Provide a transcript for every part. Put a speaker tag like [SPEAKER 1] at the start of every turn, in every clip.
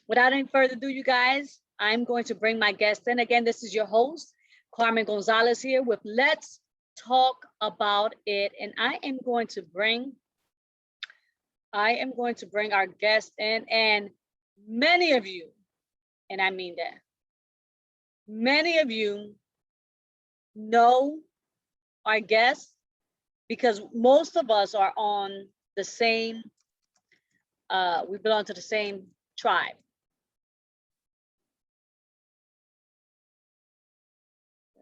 [SPEAKER 1] Without any further ado, you guys, I'm going to bring my guest in. Again, this is your host, Carmen Gonzales here with Let's Talk About It. And I am going to bring our guest in, and many of you, and I mean that, many of you know our guest because most of us are on the same, we belong to the same tribe.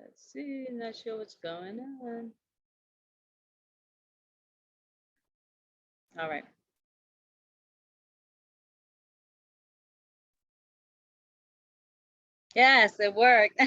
[SPEAKER 1] Let's see, not sure what's going on. All right. Yes, it worked.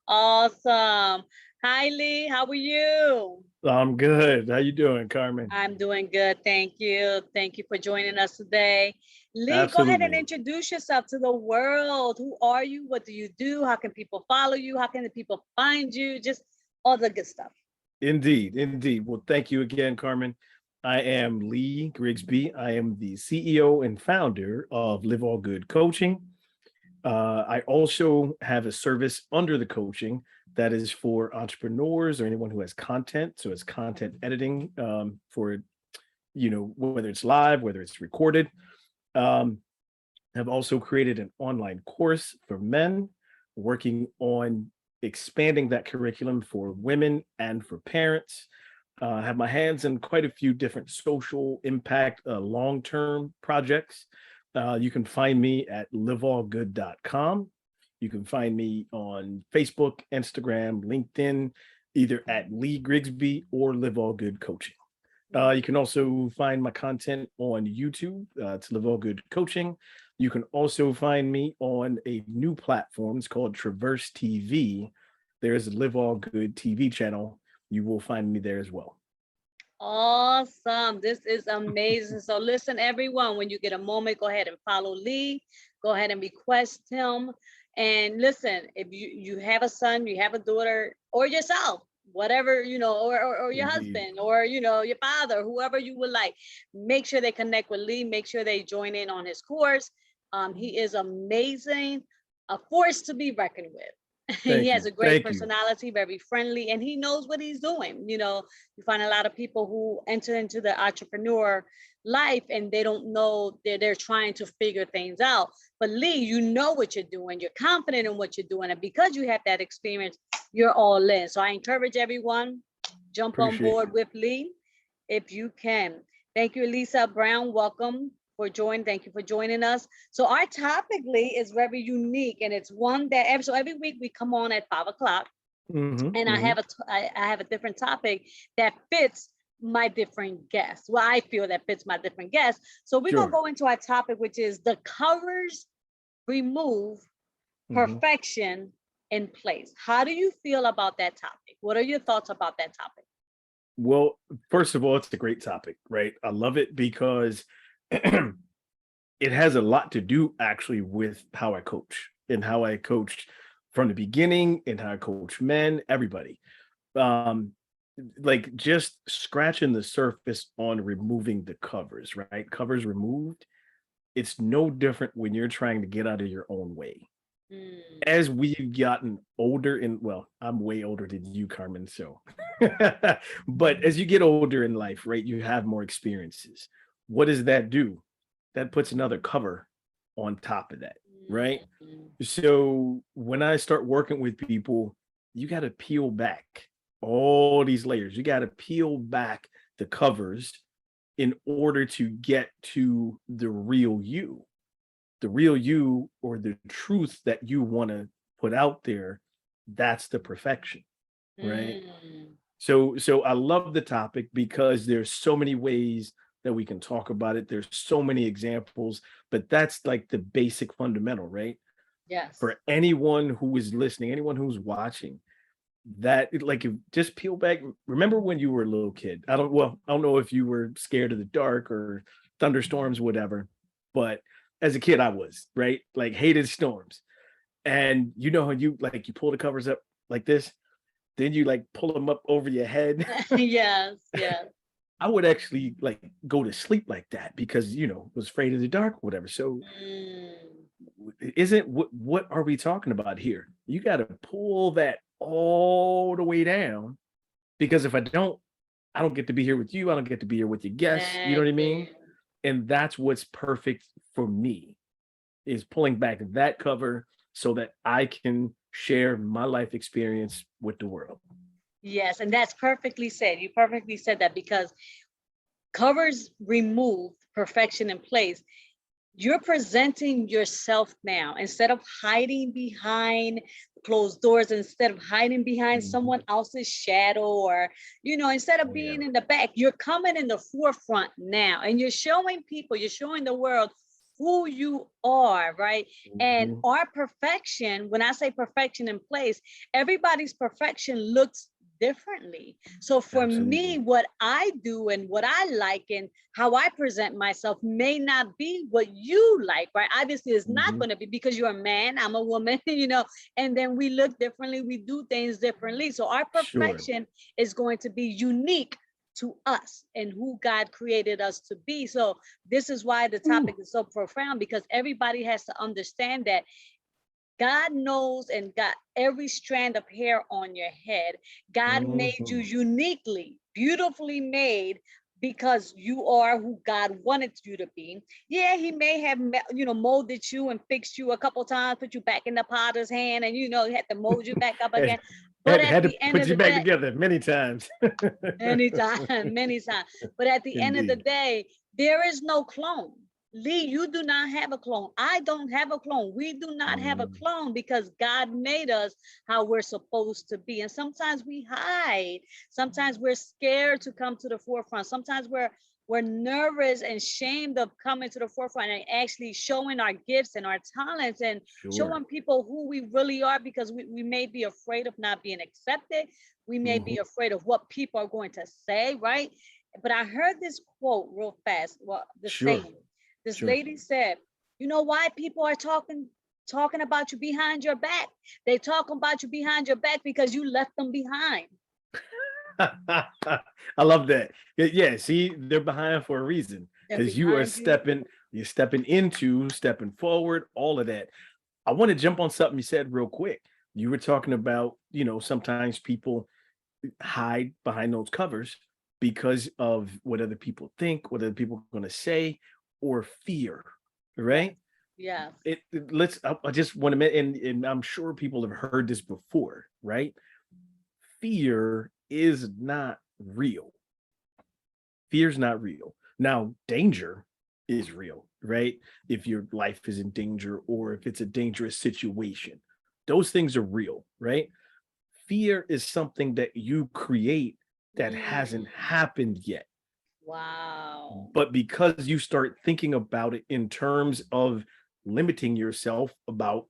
[SPEAKER 1] Awesome. Hi, Lee. How are you?
[SPEAKER 2] I'm good. How you doing, Carmen?
[SPEAKER 1] I'm doing good. Thank you. Thank you for joining us today. Lee, go ahead and
[SPEAKER 2] Absolutely.
[SPEAKER 1] introduce yourself to the world. Who are you? What do you do? How can people follow you? How can the people find you? Just all the good stuff.
[SPEAKER 2] Indeed, indeed. Well, thank you again, Carmen. I am Lee Grigsby. I am the CEO and founder of Live All Good Coaching. I also have a service under the coaching that is for entrepreneurs or anyone who has content. So it's content editing for, whether it's live, whether it's recorded. I've also created an online course for men, working on expanding that curriculum for women and for parents. I have my hands in quite a few different social impact long-term projects. You can find me at liveallgood.com. You can find me on Facebook, Instagram, LinkedIn, either at Lee Grigsby or Live All Good Coaching. You can also find my content on YouTube. It's Live All Good Coaching. You can also find me on a new platform. It's called Traverse TV. There's a Live All Good TV channel. You will find me there as well.
[SPEAKER 1] Awesome. This is amazing. So listen, everyone, when you get a moment, go ahead and follow Lee. Go ahead and request him. And listen, if you have a son, you have a daughter, or yourself, whatever, or your
[SPEAKER 2] Indeed.
[SPEAKER 1] husband, or, your father, whoever you would like, make sure they connect with Lee. Make sure they join in on his course. He is amazing, a force to be reckoned with. He
[SPEAKER 2] Thank
[SPEAKER 1] has
[SPEAKER 2] you.
[SPEAKER 1] a great
[SPEAKER 2] Thank you.
[SPEAKER 1] personality, very friendly, and he knows what he's doing. You find a lot of people who enter into the entrepreneur life and they don't know, they're trying to figure things out. But Lee, you know what you're doing. You're confident in what you're doing. And because you have that experience, you're all in. So I encourage everyone, jump on
[SPEAKER 2] Appreciate
[SPEAKER 1] board
[SPEAKER 2] you.
[SPEAKER 1] with Lee if you can. Thank you, Elisa Brown. Welcome for joining. Thank you for joining us. So our topic, Lee, is very unique, and it's one that every week we come on at 5 o'clock, and I have a different topic that fits my different guests. Well, I feel that fits my different guests. So we're gonna
[SPEAKER 2] Sure.
[SPEAKER 1] go into our topic, which is the covers remove perfection in place. How do you feel about that topic? What are your thoughts about that topic?
[SPEAKER 2] Well, first of all, it's a great topic, right? I love it because it has a lot to do actually with how I coach and how I coached from the beginning and how I coach men, everybody. Um, like just scratching the surface on removing the covers, right? Covers removed. It's no different when you're trying to get out of your own way.
[SPEAKER 1] Mm,
[SPEAKER 2] As we've gotten older, and well, I'm way older than you, Carmen. So, but as you get older in life, right, you have more experiences. What does that do? That puts another cover on top of that, right?
[SPEAKER 1] mm,
[SPEAKER 2] So when I start working with people, you got to peel back all these layers. You got to peel back the covers in order to get to the real you or the truth that you want to put out there. That's the perfection, right?
[SPEAKER 1] mm.
[SPEAKER 2] So I love the topic because there's so many ways that we can talk about it. There's so many examples, but that's like the basic fundamental, right?
[SPEAKER 1] Yes.
[SPEAKER 2] For anyone who is listening, anyone who's watching, that like if just peel back. Remember when you were a little kid? I don't know if you were scared of the dark or thunderstorms, whatever, but as a kid, I was, right? Like hated storms. And you know how you like you pull the covers up like this, then you like pull them up over your head.
[SPEAKER 1] Yes, yes.
[SPEAKER 2] I would actually like go to sleep like that because was afraid of the dark, whatever. So
[SPEAKER 1] Mm.
[SPEAKER 2] isn't what are we talking about here? You got to pull that all the way down, because if I don't get to be here with you. I don't get to be here with your guests. You know what I mean?
[SPEAKER 1] Exactly.
[SPEAKER 2] And that's what's perfect for me, is pulling back that cover so that I can share my life experience with the world.
[SPEAKER 1] Yes, and that's perfectly said. You perfectly said that, because covers remove perfection in place. You're presenting yourself now, instead of hiding behind closed doors, instead of hiding behind
[SPEAKER 2] Mhm.
[SPEAKER 1] someone else's shadow, or instead of
[SPEAKER 2] Oh yeah.
[SPEAKER 1] being in the back, you're coming in the forefront now, and you're showing people, you're showing the world who you are, right? And
[SPEAKER 2] Mhm.
[SPEAKER 1] our perfection, when I say perfection in place, everybody's perfection looks differently. So for me,
[SPEAKER 2] Absolutely.
[SPEAKER 1] what I do and what I like and how I present myself may not be what you like, right? Obviously, it's not
[SPEAKER 2] Mhm.
[SPEAKER 1] going to be, because you're a man, I'm a woman, and then we look differently, we do things differently. So our
[SPEAKER 2] Sure.
[SPEAKER 1] perfection is going to be unique to us and who God created us to be. So this is why the
[SPEAKER 2] Ooh.
[SPEAKER 1] topic is so profound, because everybody has to understand that God knows and got every strand of hair on your head. God made you
[SPEAKER 2] Mhm.
[SPEAKER 1] uniquely, beautifully made, because you are who God wanted you to be. Yeah, he may have molded you and fixed you a couple times, put you back in the potter's hand, and he had to mold you back up
[SPEAKER 2] Had,
[SPEAKER 1] again. But at
[SPEAKER 2] had to
[SPEAKER 1] the end
[SPEAKER 2] put
[SPEAKER 1] of
[SPEAKER 2] you
[SPEAKER 1] the
[SPEAKER 2] back
[SPEAKER 1] day,
[SPEAKER 2] together many times.
[SPEAKER 1] anytime, many times. But at the end of the
[SPEAKER 2] Indeed.
[SPEAKER 1] day, there is no clone. Lee, you do not have a clone. I don't have a clone. We do not have a
[SPEAKER 2] Mm.
[SPEAKER 1] clone, because God made us how we're supposed to be. And sometimes we hide. Sometimes we're scared to come to the forefront. Sometimes we're nervous and shamed of coming to the forefront and actually showing our gifts and our talents and
[SPEAKER 2] Sure.
[SPEAKER 1] showing people who we really are, because we may be afraid of not being accepted. We may be
[SPEAKER 2] Mhm.
[SPEAKER 1] afraid of what people are going to say, right? But I heard this quote real fast. Well, the
[SPEAKER 2] Sure.
[SPEAKER 1] saying. This
[SPEAKER 2] Sure.
[SPEAKER 1] lady said, "You know why people are talking about you behind your back? They talk about you behind your back because you left them behind."
[SPEAKER 2] I love that. Yeah, see, they're behind for a reason,
[SPEAKER 1] They're
[SPEAKER 2] because you are
[SPEAKER 1] behind you.
[SPEAKER 2] stepping forward, all of that. I want to jump on something you said real quick. You were talking about, sometimes people hide behind those covers because of what other people think, what other people are going to say, or fear,
[SPEAKER 1] Yes,
[SPEAKER 2] right?
[SPEAKER 1] yes.
[SPEAKER 2] I just want to mention, and I'm sure people have heard this before, right? Fear is not real. Fear's not real. Now, danger is real, right? If your life is in danger or if it's a dangerous situation, those things are real, right? Fear is something that you create that hasn't
[SPEAKER 1] Mm,
[SPEAKER 2] happened yet.
[SPEAKER 1] wow.
[SPEAKER 2] But because you start thinking about it in terms of limiting yourself about,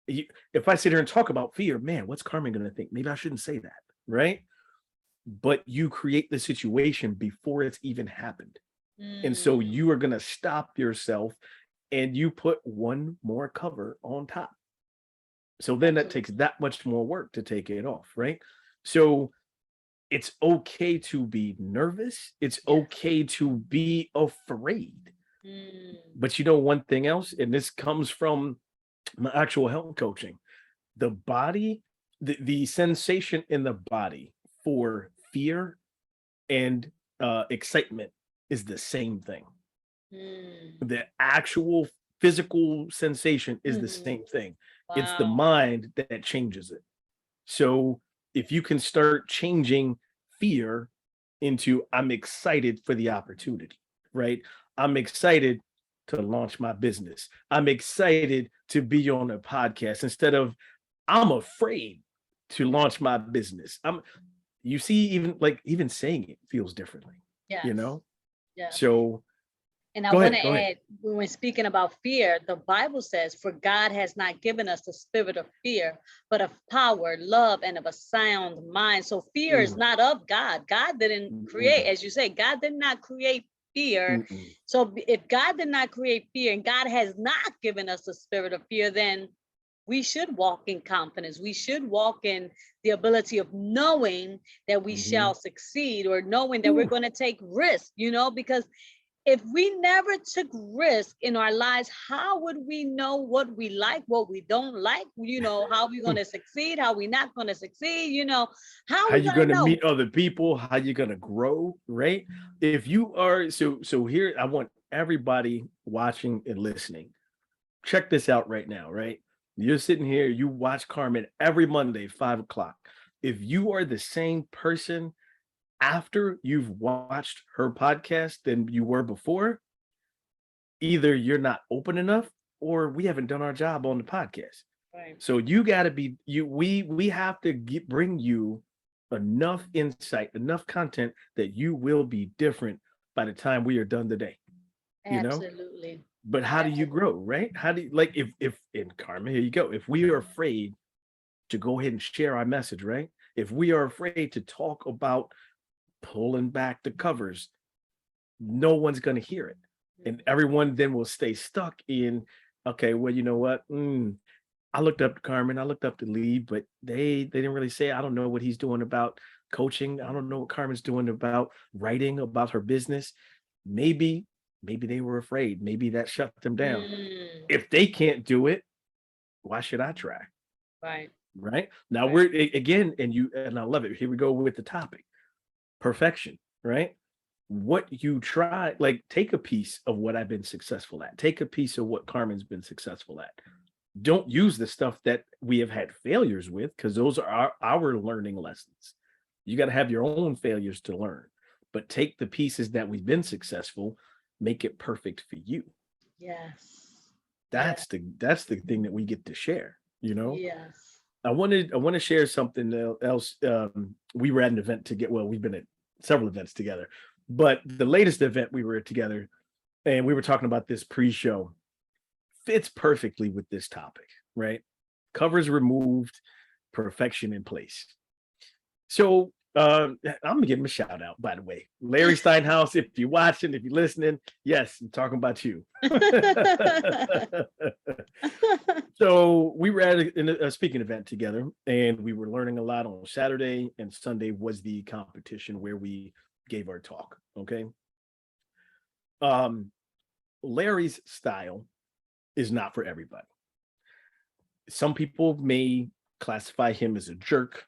[SPEAKER 2] if I sit here and talk about fear, man, what's Carmen going to think? Maybe I shouldn't say that, right? But you create the situation before it's even happened. And so
[SPEAKER 1] Mm,
[SPEAKER 2] you are going to stop yourself and you put one more cover on top. So then that takes
[SPEAKER 1] absolutely.
[SPEAKER 2] that much more work to take it off, right? So it's okay to be nervous. It's
[SPEAKER 1] Yes.
[SPEAKER 2] okay to be afraid.
[SPEAKER 1] Mm,
[SPEAKER 2] But one thing else, and this comes from my actual health coaching, the body, the sensation in the body for fear and excitement is the same thing.
[SPEAKER 1] mm,
[SPEAKER 2] The actual physical sensation is the
[SPEAKER 1] mhm.
[SPEAKER 2] same thing. It's the
[SPEAKER 1] Wow.
[SPEAKER 2] mind that changes it. So if you can start changing fear into, I'm excited for the opportunity, right? I'm excited to launch my business. I'm excited to be on a podcast instead of I'm afraid to launch my business. You see, even saying it feels differently, you
[SPEAKER 1] Yes.
[SPEAKER 2] know?
[SPEAKER 1] Yes.
[SPEAKER 2] So
[SPEAKER 1] And I
[SPEAKER 2] go
[SPEAKER 1] want
[SPEAKER 2] ahead,
[SPEAKER 1] to
[SPEAKER 2] go ahead.
[SPEAKER 1] add, when we're speaking about fear, the Bible says, "For God has not given us the spirit of fear, but of power, love, and of a sound mind." So fear is
[SPEAKER 2] Mm,
[SPEAKER 1] not of God. God didn't create,
[SPEAKER 2] mm,
[SPEAKER 1] as you say, God did not create fear.
[SPEAKER 2] mm, mm,
[SPEAKER 1] So if God did not create fear and God has not given us the spirit of fear, then we should walk in confidence. We should walk in the ability of knowing that we
[SPEAKER 2] mhm.
[SPEAKER 1] shall succeed, or knowing that we're
[SPEAKER 2] Ooh,
[SPEAKER 1] going to take risks, because if we never took risk in our lives, how would we know what we like, what we don't like? How we going to succeed, how we not going to succeed? How
[SPEAKER 2] How
[SPEAKER 1] we
[SPEAKER 2] you
[SPEAKER 1] going to
[SPEAKER 2] going to
[SPEAKER 1] know?
[SPEAKER 2] meet other people? How you going to grow, right? If you are so here, I want everybody watching and listening. Check this out right now, right? You're sitting here, you watch Carmen every Monday, 5 o'clock. If you are the same person after you've watched her podcast than you were before, either you're not open enough or we haven't done our job on the podcast.
[SPEAKER 1] Right.
[SPEAKER 2] So you got to be we have to bring you enough insight, enough content that you will be different by the time we are done today.
[SPEAKER 1] Absolutely.
[SPEAKER 2] But how do you grow, right? How do you, like, if in Carmen, here you go. If we are afraid to go ahead and share our message, right? If we are afraid to talk about pulling back the covers, no one's going to hear it. And everyone then will stay stuck in, okay, well, you know what? I looked up to Carmen, I looked up to Lee, but they didn't really say, I don't know what he's doing about coaching. I don't know what Carmen's doing about writing, about her business. Maybe they were afraid. Maybe that shut them down. If they can't do it, why should I try? Right. Now we're again, and I love it. Here we go with the topic. Perfection, right? What you try, like, take a piece of what I've been successful at. Take a piece of what Carmen's been successful at. Don't use the stuff that we have had failures with, because those are our learning lessons. You got to have your own failures to learn, but take the pieces that we've been successful, make it perfect for you.
[SPEAKER 1] Yes.
[SPEAKER 2] That's the thing that we get to share,
[SPEAKER 1] Yes.
[SPEAKER 2] I want to share something else. We were at an event together. Well, we've been at several events together, but the latest event we were at together, and we were talking about this pre-show, fits perfectly with this topic, right? Covers removed, perfection in place. So I'm gonna give him a shout out, by the way. Larry Steinhaus, if you're watching, if you're listening, yes, I'm talking about you. So we were at a speaking event together, and we were learning a lot. On Saturday and Sunday was the competition where we gave our talk. Okay. Larry's style is not for everybody. Some people may classify him as a jerk,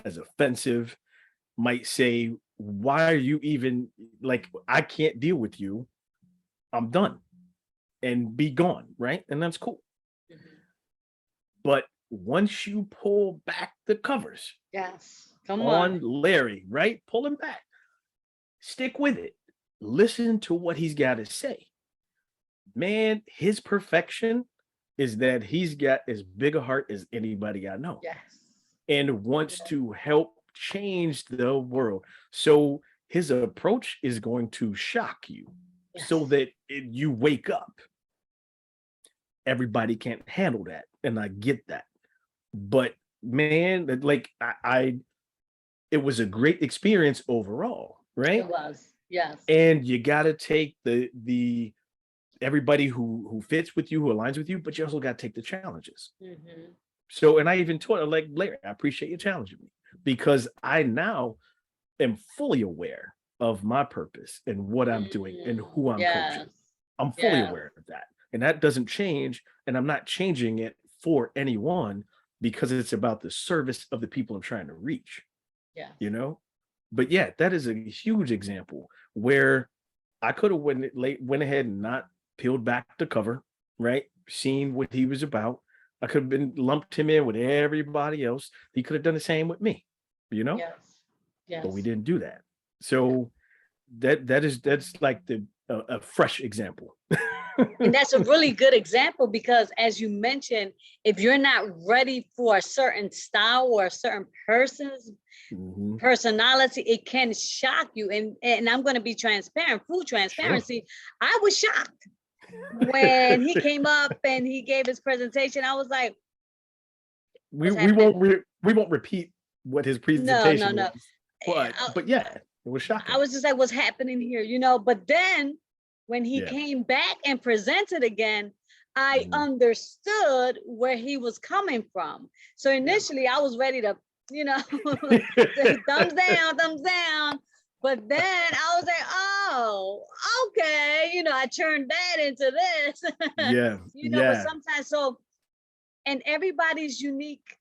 [SPEAKER 2] as offensive, might say, why are you even, like, I can't deal with you. I'm done, and be gone, right? And that's cool. But once you pull back the covers,
[SPEAKER 1] yes, come
[SPEAKER 2] on Larry, right? Pull him back. Stick with it. Listen to what he's got to say. Man, his perfection is that he's got as big a heart as anybody I know.
[SPEAKER 1] Yes.
[SPEAKER 2] And wants to help change the world. So his approach is going to shock you, so that you wake up. Everybody can't handle that, and I get that. But man, like, it was a great experience overall, right?
[SPEAKER 1] It was, yes.
[SPEAKER 2] And you got to take the everybody who fits with you, who aligns with you, but you also got to take the challenges. So, and I even told her, like, Larry, I appreciate you challenging me, because I now am fully aware of my purpose and what I'm doing and who I'm coaching. I'm fully aware of that. And that doesn't change. And I'm not changing it for anyone, because it's about the service of the people I'm trying to reach. But yeah, that is a huge example where I could have went ahead and not peeled back the cover, right? Seen what he was about. I could have been lumped him in with everybody else. He could have done the same with me,
[SPEAKER 1] Yes.
[SPEAKER 2] But we didn't do that. So that's like a fresh example.
[SPEAKER 1] And that's a really good example, because as you mentioned, if you're not ready for a certain style or a certain person's personality, it can shock you. And I'm going to be transparent, full transparency. Sure. I was shocked when he came up and he gave his presentation. I was like,
[SPEAKER 2] we won't repeat what his presentation
[SPEAKER 1] was.
[SPEAKER 2] But yeah, it was shocking.
[SPEAKER 1] I was just like, what's happening here, But then when he came back and presented again, I understood where he was coming from. So initially I was ready to, say, thumbs down. But then I was like, oh, okay, I turned that into this,
[SPEAKER 2] Yeah,
[SPEAKER 1] but
[SPEAKER 2] yeah.
[SPEAKER 1] sometimes and everybody's unique.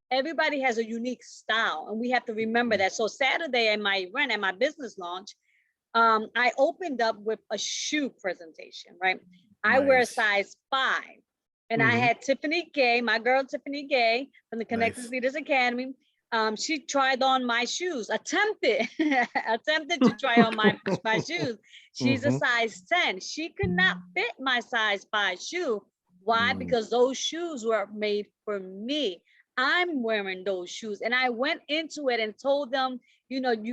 [SPEAKER 1] Everybody has a unique style, and we have to remember that. So Saturday at my event, at my business launch, I opened up with a shoe presentation, right? I wear a
[SPEAKER 2] Nice.
[SPEAKER 1] size 5. And I had Tiffany Gay, my girl Tiffany Gay from the Connected
[SPEAKER 2] Nice.
[SPEAKER 1] Leaders Academy. She tried on my shoes, attempted to try on my shoes. She's a size 10. She could not fit my size 5 shoe. Why? Because those shoes were made for me. I'm wearing those shoes. And I went into it and told them,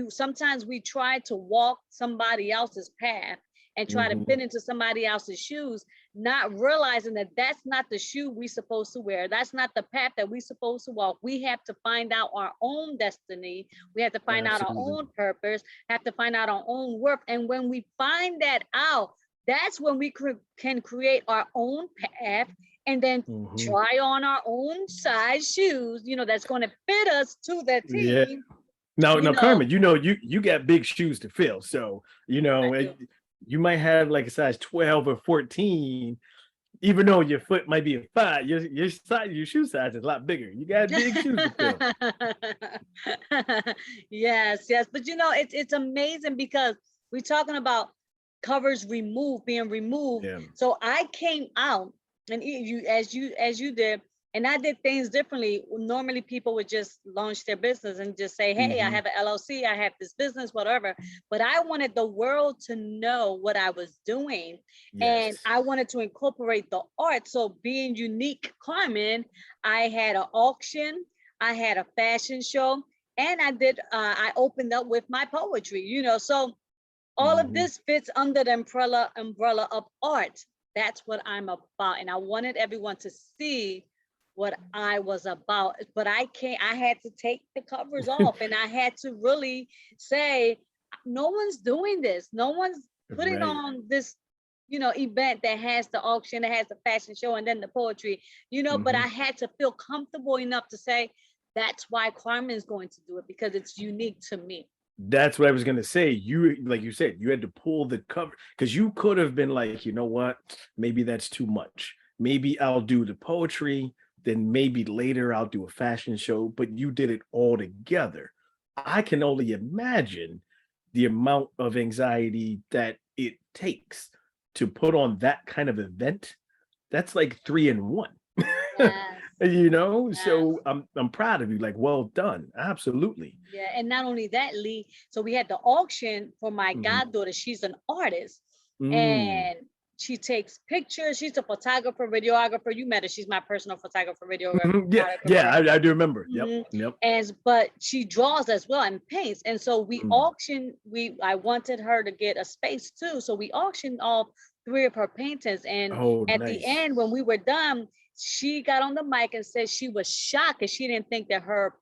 [SPEAKER 1] sometimes we try to walk somebody else's path and try to fit into somebody else's shoes, not realizing that that's not the shoe we supposed to wear. That's not the path that we supposed to walk. We have to find out our own destiny. We have to find out our
[SPEAKER 2] Absolutely.
[SPEAKER 1] own purpose, have to find out our own worth. And when we find that out, that's when we can create our own path and then try on our own size shoes, that's going to fit us to the
[SPEAKER 2] Yeah.
[SPEAKER 1] team.
[SPEAKER 2] Now, Carmen, you got big shoes to fill. So, you might have like a size 12 or 14, even though your foot might be a 5, your size, your shoe size is a lot bigger. You got big shoes to fill.
[SPEAKER 1] Yes. But it's amazing because we're talking about covers being removed.
[SPEAKER 2] Yeah.
[SPEAKER 1] So I came out, and as you did, and I did things differently. Normally people would just launch their business and just say, hey, I have an LLC, I have this business, whatever. But I wanted the world to know what I was doing.
[SPEAKER 2] Yes.
[SPEAKER 1] And I wanted to incorporate the art. So being unique, Carmen, I had an auction, I had a fashion show, and I opened up with my poetry, so all of this fits under the umbrella of art. That's what I'm about. And I wanted everyone to see what I was about. But I had to take the covers off, and I had to really say, no one's doing this. No one's putting on this, event that has the auction, that has the fashion show, and then the poetry, but I had to feel comfortable enough to say, that's why Carmen's going to do it, because it's unique to me.
[SPEAKER 2] That's what I was gonna say. You, like you said, you had to pull the cover because you could have been like, you know what, maybe that's too much. Maybe I'll do the poetry, then maybe later I'll do a fashion show, but you did it all together. I can only imagine the amount of anxiety that it takes to put on that kind of event. That's like 3 in 1.
[SPEAKER 1] Yes.
[SPEAKER 2] So I'm proud of you. Like, well done. Absolutely.
[SPEAKER 1] Yeah, and not only that, Lee. So we had the auction for my goddaughter. She's an artist, and she takes pictures. She's a photographer, videographer. You met her. She's my personal photographer, videographer.
[SPEAKER 2] Yeah, I do remember. Yep.
[SPEAKER 1] But she draws as well and paints. And so we auctioned. I wanted her to get a space too, so we auctioned off 3 of her paintings. And at the end, when we were done, she got on the mic and said she was shocked because she didn't think that her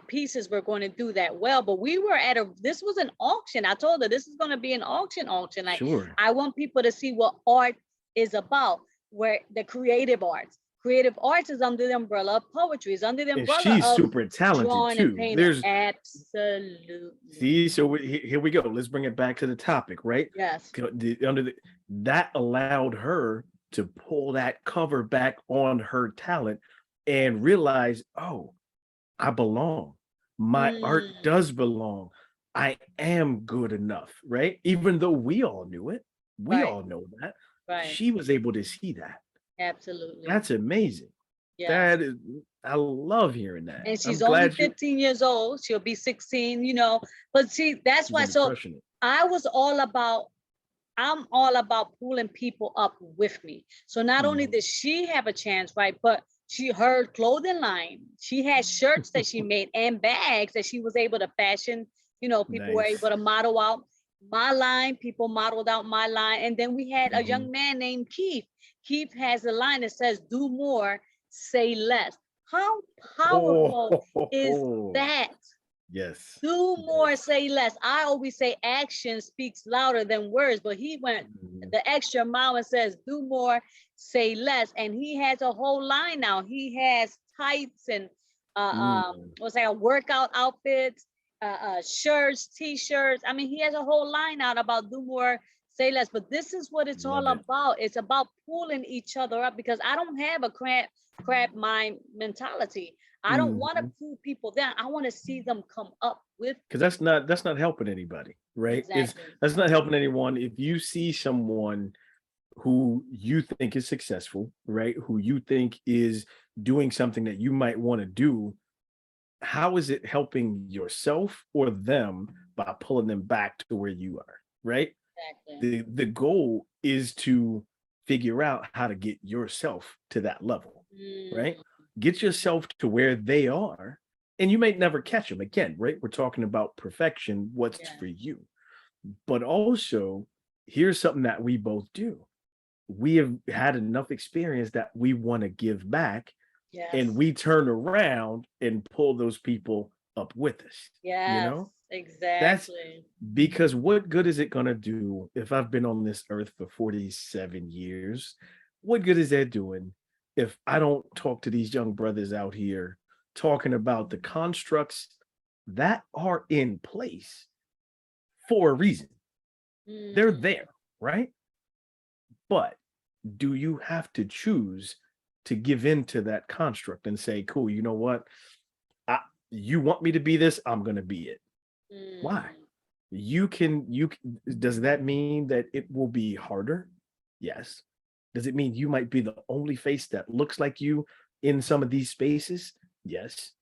[SPEAKER 1] pieces were going to do that well. But we were this was an auction. I told her this is going to be an auction. Like, sure. I want people to see what art is about, where the creative arts is under the umbrella of poetry, is under the umbrella
[SPEAKER 2] and she's
[SPEAKER 1] of
[SPEAKER 2] super talented too.
[SPEAKER 1] There's absolutely.
[SPEAKER 2] See, so here we go. Let's bring it back to the topic, right?
[SPEAKER 1] Yes.
[SPEAKER 2] That allowed her to pull that cover back on her talent and realize, oh, I belong. My art does belong. I am good enough, right? Even though we all knew it, we all know that. Right. She was able to see that.
[SPEAKER 1] Absolutely.
[SPEAKER 2] That's amazing. Yes. That is, I love hearing that.
[SPEAKER 1] And she's only 15 years old. She'll be 16, But see, that's why. So I'm all about pulling people up with me. So not only did she have a chance, right, but her clothing line, she had shirts that she made and bags that she was able to fashion. People were able to model out my line. People modeled out my line. And then we had a young man named Keith. Keith has a line that says, do more, say less. How powerful is that?
[SPEAKER 2] Yes.
[SPEAKER 1] Do more, say less. I always say action speaks louder than words, but he went the extra mile and says, do more, say less. And he has a whole line now. He has tights and workout outfits. shirts, t-shirts. I mean, he has a whole line out about do more, say less. But this is what it's all
[SPEAKER 2] Love it.
[SPEAKER 1] about. It's about pulling each other up, because I don't have a crab mind mentality. I don't want to
[SPEAKER 2] Mhm.
[SPEAKER 1] pull people down. I want to see them come up with
[SPEAKER 2] Because that's not helping anybody, right? It's
[SPEAKER 1] exactly.
[SPEAKER 2] That's not helping anyone. If you see someone who you think is successful, right? Who you think is doing something that you might want to do, how is it helping yourself or them by pulling them back to where you are, right?
[SPEAKER 1] Exactly.
[SPEAKER 2] The goal is to figure out how to get yourself to that level, right?
[SPEAKER 1] Mm,
[SPEAKER 2] Get yourself to where they are, and you may never catch them again, right? We're talking about perfection, what's
[SPEAKER 1] yeah.
[SPEAKER 2] for you. But also, here's something that we both do. We have had enough experience that we want to give back, and
[SPEAKER 1] Yes.
[SPEAKER 2] we turn around and pull those people up with us, you
[SPEAKER 1] Yes.
[SPEAKER 2] know? That's
[SPEAKER 1] Exactly.
[SPEAKER 2] because what good is it going to do if I've been on this earth for 47 years? What good is that doing if I don't talk to these young brothers out here talking about the constructs that are in place for a reason? They're
[SPEAKER 1] Mm,
[SPEAKER 2] there, right? But do you have to choose to give in to that construct and say, cool, you know what? I, you want me to be this, I'm going to be it. Why?
[SPEAKER 1] mm,
[SPEAKER 2] Does that mean that it will be harder? Yes. Does it mean you might be the only face that looks like you in some of these spaces? Yes.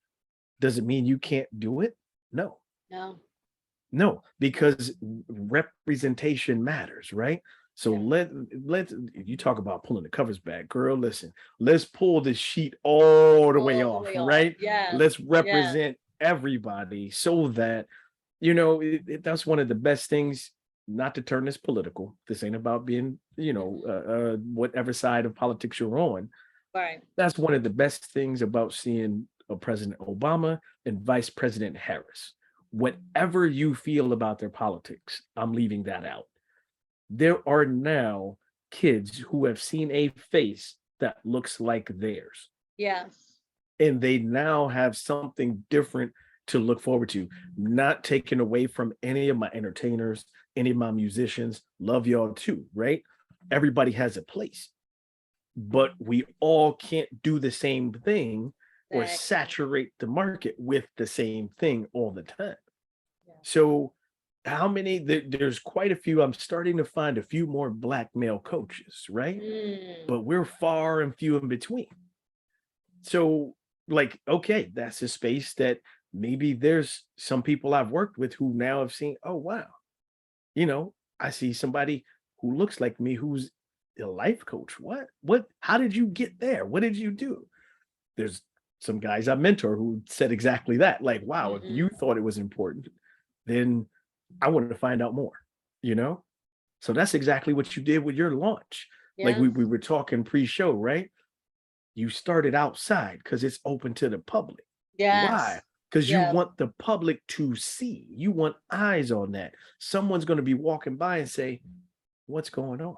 [SPEAKER 2] Does it mean you can't do it? No.
[SPEAKER 1] no.
[SPEAKER 2] No,
[SPEAKER 1] No.
[SPEAKER 2] because representation matters, right? So
[SPEAKER 1] Yeah.
[SPEAKER 2] let you talk about pulling the covers back, girl. Listen, let's pull the sheet all the way
[SPEAKER 1] All the
[SPEAKER 2] off,
[SPEAKER 1] way off.
[SPEAKER 2] right?
[SPEAKER 1] Yes.
[SPEAKER 2] Let's
[SPEAKER 1] Yes.
[SPEAKER 2] represent everybody so that that's one of the best things. Not to turn this political. This ain't about being,
[SPEAKER 1] Mhm.
[SPEAKER 2] whatever side of politics you're on.
[SPEAKER 1] Right.
[SPEAKER 2] That's one of the best things about seeing President Obama and Vice President Harris. Whatever you feel about their politics, I'm leaving that out. There are now kids who have seen a face that looks like theirs,
[SPEAKER 1] Yes.
[SPEAKER 2] and they now have something different to look forward to. Not taken away from any of my entertainers, any of my musicians. Love y'all too, right? Everybody has a place, but we all can't do the same thing or
[SPEAKER 1] Exactly.
[SPEAKER 2] saturate the market with the same thing all the time.
[SPEAKER 1] Yeah.
[SPEAKER 2] So, how many? There's quite a few. I'm starting to find a few more black male coaches, right?
[SPEAKER 1] Mm,
[SPEAKER 2] But we're far and few in between. So, like, okay, that's a space that maybe there's some people I've worked with who now have seen, oh, wow, I see somebody who looks like me who's a life coach. What, how did you get there? What did you do? There's some guys I mentor who said exactly that. Like, wow, if you
[SPEAKER 1] mhm.
[SPEAKER 2] thought it was important, then I wanted to find out more, you know? So that's exactly what you did with your launch. Like
[SPEAKER 1] Yes.
[SPEAKER 2] we were talking pre-show, right? You started outside because it's open to the public. Why?
[SPEAKER 1] Yes.
[SPEAKER 2] Because you
[SPEAKER 1] Yes.
[SPEAKER 2] want the public to see. You want eyes on that. Someone's going to be walking by and say, "What's going on?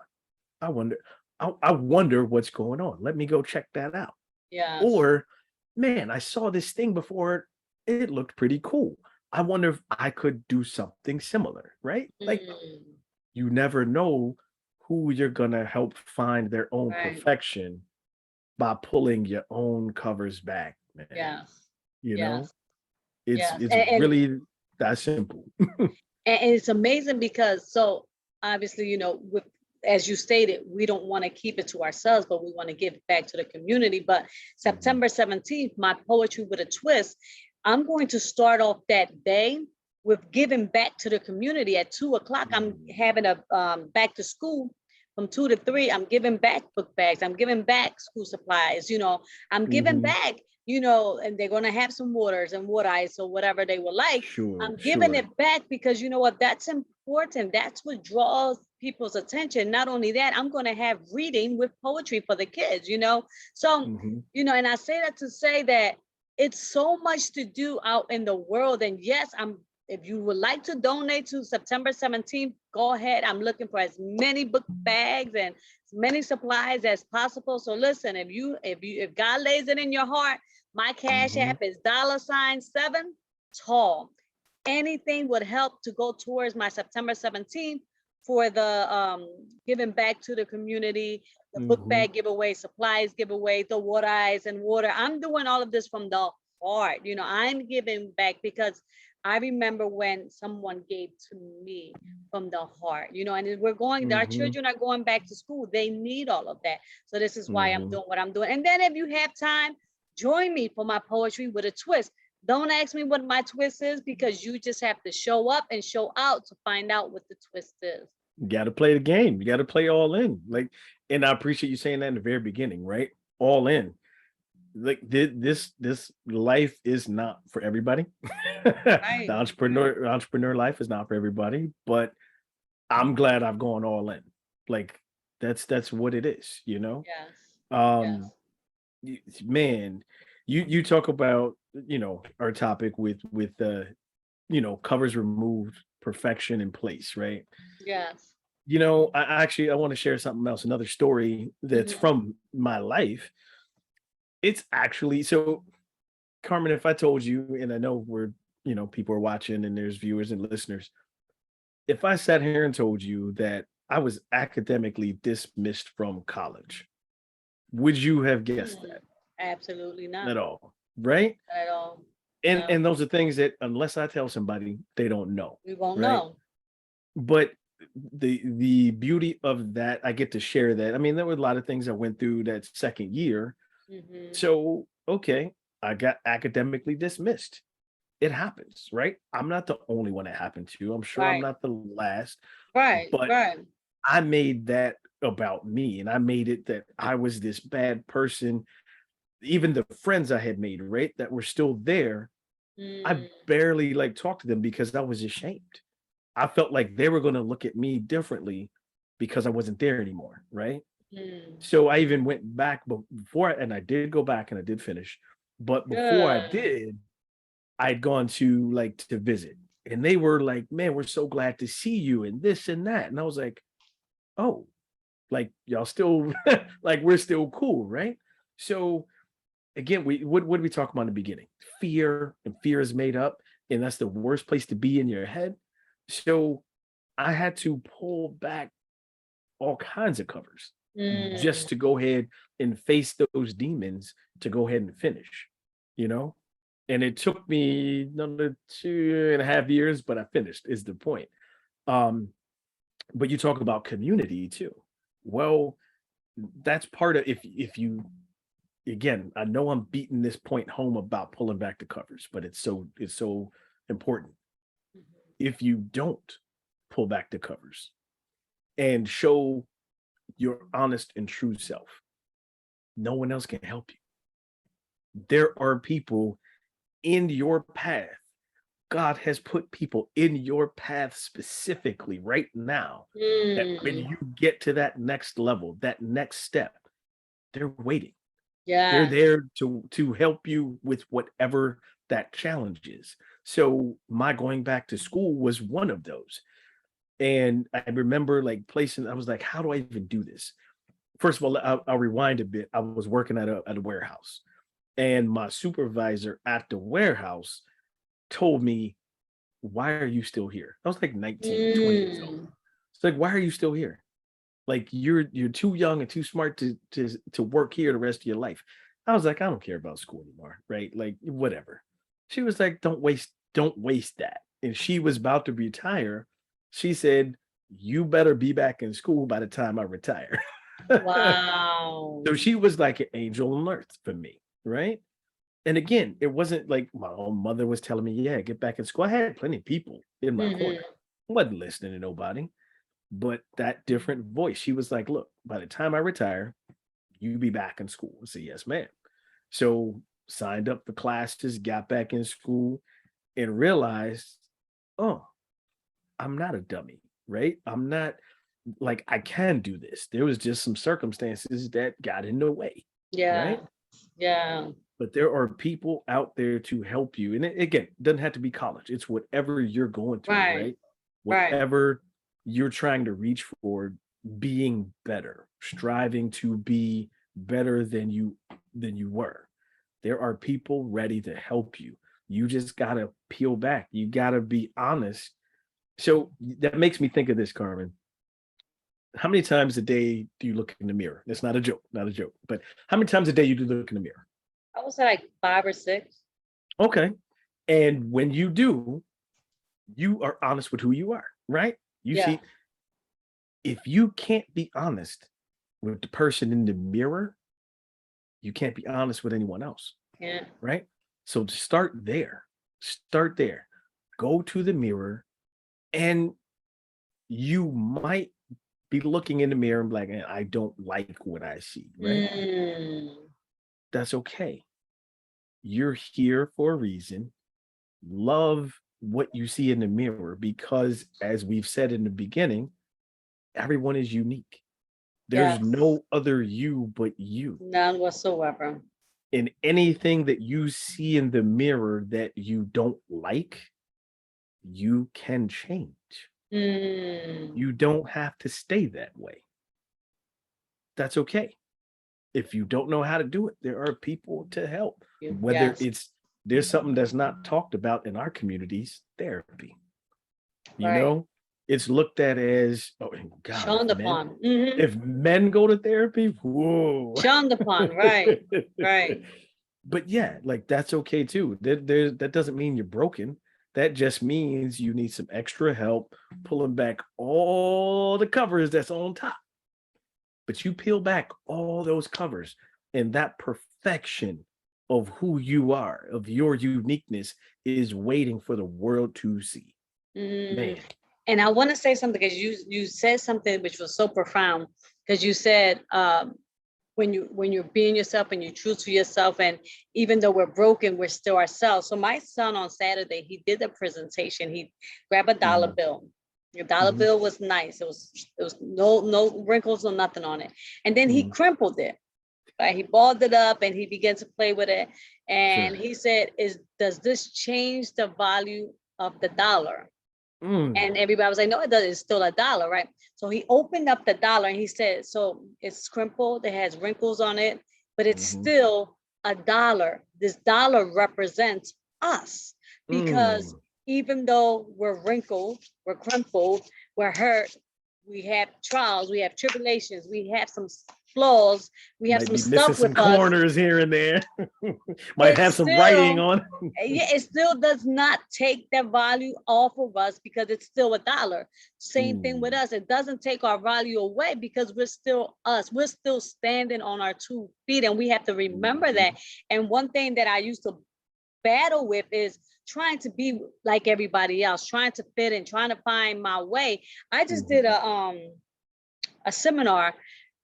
[SPEAKER 2] I wonder. I wonder what's going on. Let me go check that out."
[SPEAKER 1] Yes.
[SPEAKER 2] Or, man, I saw this thing before. It looked pretty cool. I wonder if I could do something similar, right? Like
[SPEAKER 1] Mm,
[SPEAKER 2] you never know who you're gonna help find their own
[SPEAKER 1] right.
[SPEAKER 2] perfection by pulling your own covers back, man.
[SPEAKER 1] Yes.
[SPEAKER 2] You know,
[SPEAKER 1] Yes.
[SPEAKER 2] it's
[SPEAKER 1] Yes.
[SPEAKER 2] it's really that simple.
[SPEAKER 1] And it's amazing because so obviously, with as you stated, we don't want to keep it to ourselves, but we want to give back to the community. But
[SPEAKER 2] Mhm.
[SPEAKER 1] September 17th, my poetry with a twist, I'm going to start off that day with giving back to the community at 2 o'clock. I'm
[SPEAKER 2] Mm.
[SPEAKER 1] having a back to school from 2 to 3. I'm giving back book bags. I'm giving back school supplies. I'm giving
[SPEAKER 2] Mhm.
[SPEAKER 1] back, and they're going to have some waters and water ice or whatever they would like.
[SPEAKER 2] Sure,
[SPEAKER 1] I'm giving
[SPEAKER 2] sure.
[SPEAKER 1] it back because you know what? That's important. That's what draws people's attention. Not only that, I'm going to have reading with poetry for the kids. So,
[SPEAKER 2] Mhm.
[SPEAKER 1] and I say that to say that it's so much to do out in the world. And yes, if you would like to donate to September 17th, go ahead. I'm looking for as many book bags and as many supplies as possible. So listen, if God lays it in your heart, my cash
[SPEAKER 2] Mhm.
[SPEAKER 1] app is $7 tall. anything would help to go towards my September 17th for the giving back to the community, the book
[SPEAKER 2] Mhm.
[SPEAKER 1] bag giveaway, supplies giveaway, the water ice and water. I'm doing all of this from the heart. You know, I'm giving back because I remember when someone gave to me from the heart, you know, and we're going, our
[SPEAKER 2] Mhm.
[SPEAKER 1] children are going back to school. They need all of that. So this is why I'm
[SPEAKER 2] Mhm.
[SPEAKER 1] doing what I'm doing. And then if you have time, join me for my poetry with a twist. Don't ask me what my twist is because you just have to show up and show out to find out what the twist is.
[SPEAKER 2] You got to play the game. You got to play all in. Like, and I appreciate you saying that in the very beginning, right? All in. Like this life is not for everybody. The
[SPEAKER 1] Right.
[SPEAKER 2] entrepreneur life is not for everybody, but I'm glad I've gone all in. Like that's what it is, you know?
[SPEAKER 1] Yes.
[SPEAKER 2] Um
[SPEAKER 1] Yes.
[SPEAKER 2] man, you talk about, our topic with covers removed, perfection in place, right?
[SPEAKER 1] Yes.
[SPEAKER 2] I want to share something else, another story that's
[SPEAKER 1] Mhm.
[SPEAKER 2] from my life. It's actually so, Carmen, if I told you, and I know people are watching and there's viewers and listeners, if I sat here and told you that I was academically dismissed from college, would you have guessed
[SPEAKER 1] Mm.
[SPEAKER 2] that
[SPEAKER 1] Absolutely not
[SPEAKER 2] at all? Right?
[SPEAKER 1] at all.
[SPEAKER 2] And
[SPEAKER 1] No,
[SPEAKER 2] those are things that unless I tell somebody, they don't know,
[SPEAKER 1] we won't
[SPEAKER 2] right?
[SPEAKER 1] know.
[SPEAKER 2] But the beauty of that, I get to share that. I mean, there were a lot of things I went through that second year.
[SPEAKER 1] Hmm.
[SPEAKER 2] So, okay, I got academically dismissed. It happens, right? I'm not the only one it happened to. I'm sure I'm
[SPEAKER 1] Right.
[SPEAKER 2] not the last,
[SPEAKER 1] Right.
[SPEAKER 2] but
[SPEAKER 1] Right.
[SPEAKER 2] I made that about me and I made it that I was this bad person. Even the friends I had made, right, that were still there, I
[SPEAKER 1] Mm.
[SPEAKER 2] barely like talked to them because I was ashamed. I felt like they were going to look at me differently because I wasn't there anymore, right?
[SPEAKER 1] Mm.
[SPEAKER 2] So I even went back before, and I did go back and I did finish. But before I
[SPEAKER 1] Good.
[SPEAKER 2] did, I'd gone to like to visit, and they were like, "Man, we're so glad to see you," and this and that. And I was like, "Oh, like y'all still like we're still cool, right?" So again, what did we talk about in the beginning? Fear, and fear is made up, and that's the worst place to be in your head. So I had to pull back all kinds of covers
[SPEAKER 1] Mm.
[SPEAKER 2] just to go ahead and face those demons to go ahead and finish, you know? And it took me another 2.5 years, but I finished is the point. Um, but you talk about community too. Well, that's part of if you again, I know I'm beating this point home about pulling back the covers, but it's so important.
[SPEAKER 1] Mhm.
[SPEAKER 2] If you don't pull back the covers and show your honest and true self, no one else can help you. There are people in your path. God has put people in your path specifically right now that when
[SPEAKER 1] Mm.
[SPEAKER 2] you get to that next level, that next step, they're waiting. They're
[SPEAKER 1] Yes.
[SPEAKER 2] there to help you with whatever that challenge is. So my going back to school was one of those. And I remember like placing, I was like, how do I even do this? First of all, I'll rewind a bit. I was working at a warehouse, and my supervisor at the warehouse told me, "Why are you still here?" I was like 19, 20 years old.
[SPEAKER 1] Mm.
[SPEAKER 2] It's like, "Why are you still here? Like you're too young and too smart to work here the rest of your life." I was like, "I don't care about school anymore, right? Like whatever." She was like, don't waste that." And she was about to retire. She said, "You better be back in school by the time I retire."
[SPEAKER 1] Wow.
[SPEAKER 2] So she was like an angel on earth for me, right? And again, it wasn't like my own mother was telling me, "Yeah, get back in school." I had plenty of people in my corner.
[SPEAKER 1] Hmm.
[SPEAKER 2] I wasn't listening to nobody, but that different voice, she was like, "Look, by the time I retire, you be back in school." I said, "Yes, ma'am." So signed up for classes, got back in school, and realized, oh, I'm not a dummy, right? I'm not like I can do this. There was just some circumstances that got in the way,
[SPEAKER 1] Yeah.
[SPEAKER 2] right?
[SPEAKER 1] Yeah.
[SPEAKER 2] But there are people out there to help you. And again, it doesn't have to be college. It's whatever you're going through,
[SPEAKER 1] Right.
[SPEAKER 2] right?
[SPEAKER 1] Right.
[SPEAKER 2] Whatever you're trying to reach for, being better, striving to be better than you were. There are people ready to help you. You just gotta peel back. You gotta be honest. So that makes me think of this, Carmen. How many times a day do you look in the mirror? That's not a joke, not a joke. But how many times a day you do look in the mirror?
[SPEAKER 1] I would say like 5 or 6.
[SPEAKER 2] Okay. And when you do, you are honest with who you are, right? You
[SPEAKER 1] Yeah.
[SPEAKER 2] see, if you can't be honest with the person in the mirror, you can't be honest with anyone else,
[SPEAKER 1] Yeah.
[SPEAKER 2] right? So start there. Start there. Go to the mirror, and you might be looking in the mirror and be like, I don't like what I see, right?
[SPEAKER 1] Mm,
[SPEAKER 2] That's okay. You're here for a reason. Love what you see in the mirror because, as we've said in the beginning, everyone is unique. There's
[SPEAKER 1] yes.
[SPEAKER 2] no other you but you.
[SPEAKER 1] None whatsoever.
[SPEAKER 2] And anything that you see in the mirror that you don't like, you can change.
[SPEAKER 1] Mm,
[SPEAKER 2] You don't have to stay that way. That's okay. If you don't know how to do it, there are people to help. Whether
[SPEAKER 1] yes.
[SPEAKER 2] it's there's something that's not talked about in our communities, therapy. You
[SPEAKER 1] Right.
[SPEAKER 2] know, it's looked at as, oh God,
[SPEAKER 1] Shunned upon. Mm-hmm.
[SPEAKER 2] if men go to therapy, whoa.
[SPEAKER 1] Shunned upon. Right. Right.
[SPEAKER 2] But yeah, like that's okay too. That doesn't mean you're broken. That just means you need some extra help pulling back all the covers that's on top. But you peel back all those covers, and that perfection of who you are, of your uniqueness, is waiting for the world to see.
[SPEAKER 1] Mm.
[SPEAKER 2] Man.
[SPEAKER 1] And I want to say something because you said something which was so profound because you said when you're being yourself and you're true to yourself, and even though we're broken, we're still ourselves. So my son on Saturday, he did a presentation. He grabbed a dollar
[SPEAKER 2] Mhm,
[SPEAKER 1] bill. Your dollar
[SPEAKER 2] mhm,
[SPEAKER 1] bill was nice. It was no wrinkles or nothing on it. And then he
[SPEAKER 2] mhm.
[SPEAKER 1] crimpled it. Right? He balled it up and he began to play with it. And
[SPEAKER 2] Sure.
[SPEAKER 1] he said, does this change the value of the dollar?
[SPEAKER 2] Mm,
[SPEAKER 1] And everybody was like, no, it doesn't. It's still a dollar, right? So he opened up the dollar and he said, so it's crimpled, it has wrinkles on it, but it's
[SPEAKER 2] mhm,
[SPEAKER 1] still a dollar. This dollar represents us because
[SPEAKER 2] mm.
[SPEAKER 1] even though we're wrinkled, we're crumpled, we're hurt, we have trials, we have tribulations, we have some flaws, we have
[SPEAKER 2] Might
[SPEAKER 1] some
[SPEAKER 2] be missing
[SPEAKER 1] stuff
[SPEAKER 2] some
[SPEAKER 1] with us.
[SPEAKER 2] corners here and there. Might
[SPEAKER 1] It's
[SPEAKER 2] have some writing
[SPEAKER 1] still
[SPEAKER 2] on.
[SPEAKER 1] yeah, it still does not take the value off of us because it's still a dollar. Same thing with
[SPEAKER 2] Mm,
[SPEAKER 1] us. It doesn't take our value away because we're still us. We're still standing on our 2 feet, and we have to remember
[SPEAKER 2] mhm,
[SPEAKER 1] that. And one thing that I used to battle with is trying to be like everybody else, trying to fit in, trying to find my way. I just did
[SPEAKER 2] mhm.
[SPEAKER 1] a seminar.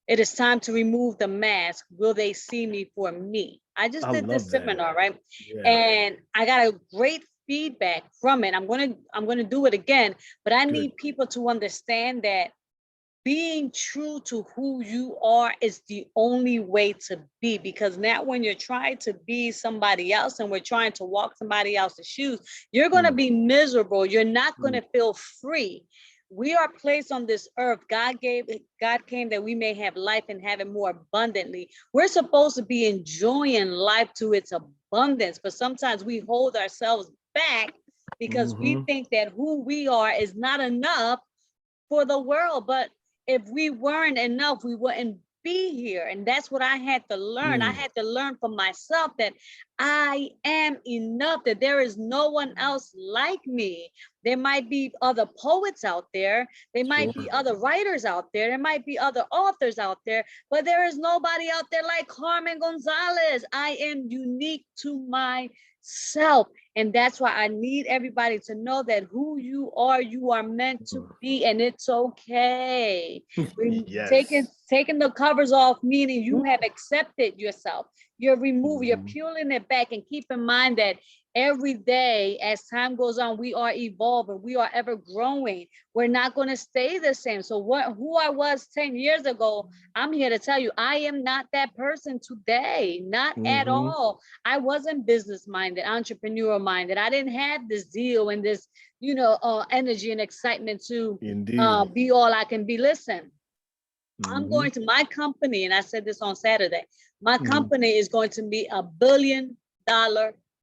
[SPEAKER 1] It is time to remove the mask. Will they see me for me? I just
[SPEAKER 2] I
[SPEAKER 1] did this
[SPEAKER 2] love that.
[SPEAKER 1] seminar, right?
[SPEAKER 2] Yeah,
[SPEAKER 1] And I got a great feedback from it. I'm gonna do it again, but I
[SPEAKER 2] good.
[SPEAKER 1] need people to understand that being true to who you are is the only way to be, because now when you're trying to be somebody else and we're trying to walk somebody else's shoes, you're going to
[SPEAKER 2] Mm,
[SPEAKER 1] be miserable. You're not going
[SPEAKER 2] mm,
[SPEAKER 1] to feel free. We are placed on this earth. God came that we may have life and have it more abundantly. We're supposed to be enjoying life to its abundance, but sometimes we hold ourselves back because we
[SPEAKER 2] mhm,
[SPEAKER 1] think that who we are is not enough for the world. But if we weren't enough, we wouldn't be here. And that's what I had to learn. I
[SPEAKER 2] mm.
[SPEAKER 1] had to learn for myself that I am enough, that there is no one else like me. There might be other poets out there, there might be
[SPEAKER 2] Sure.
[SPEAKER 1] other writers out there might be other authors out there, but there is nobody out there like Carmen Gonzales. I am unique to myself. And that's why I need everybody to know that who you are meant to
[SPEAKER 2] Mm.
[SPEAKER 1] be, and it's okay. We
[SPEAKER 2] Yes.
[SPEAKER 1] taking the covers off, meaning you have accepted yourself. You're
[SPEAKER 2] Mhm,
[SPEAKER 1] peeling it back, and keep in mind that every day as time goes on, we are evolving, we are ever growing. We're not going to stay the same. So who I was 10 years ago, I'm here to tell you, I am not that person today, not at
[SPEAKER 2] mhm.
[SPEAKER 1] all. I wasn't business minded, entrepreneur minded. I didn't have this zeal and this, energy and excitement to
[SPEAKER 2] Indeed.
[SPEAKER 1] be all I can be. Listen, I'm
[SPEAKER 2] Mhm,
[SPEAKER 1] going to my company, and I said this on Saturday. My
[SPEAKER 2] mhm.
[SPEAKER 1] company is going to be $1 billion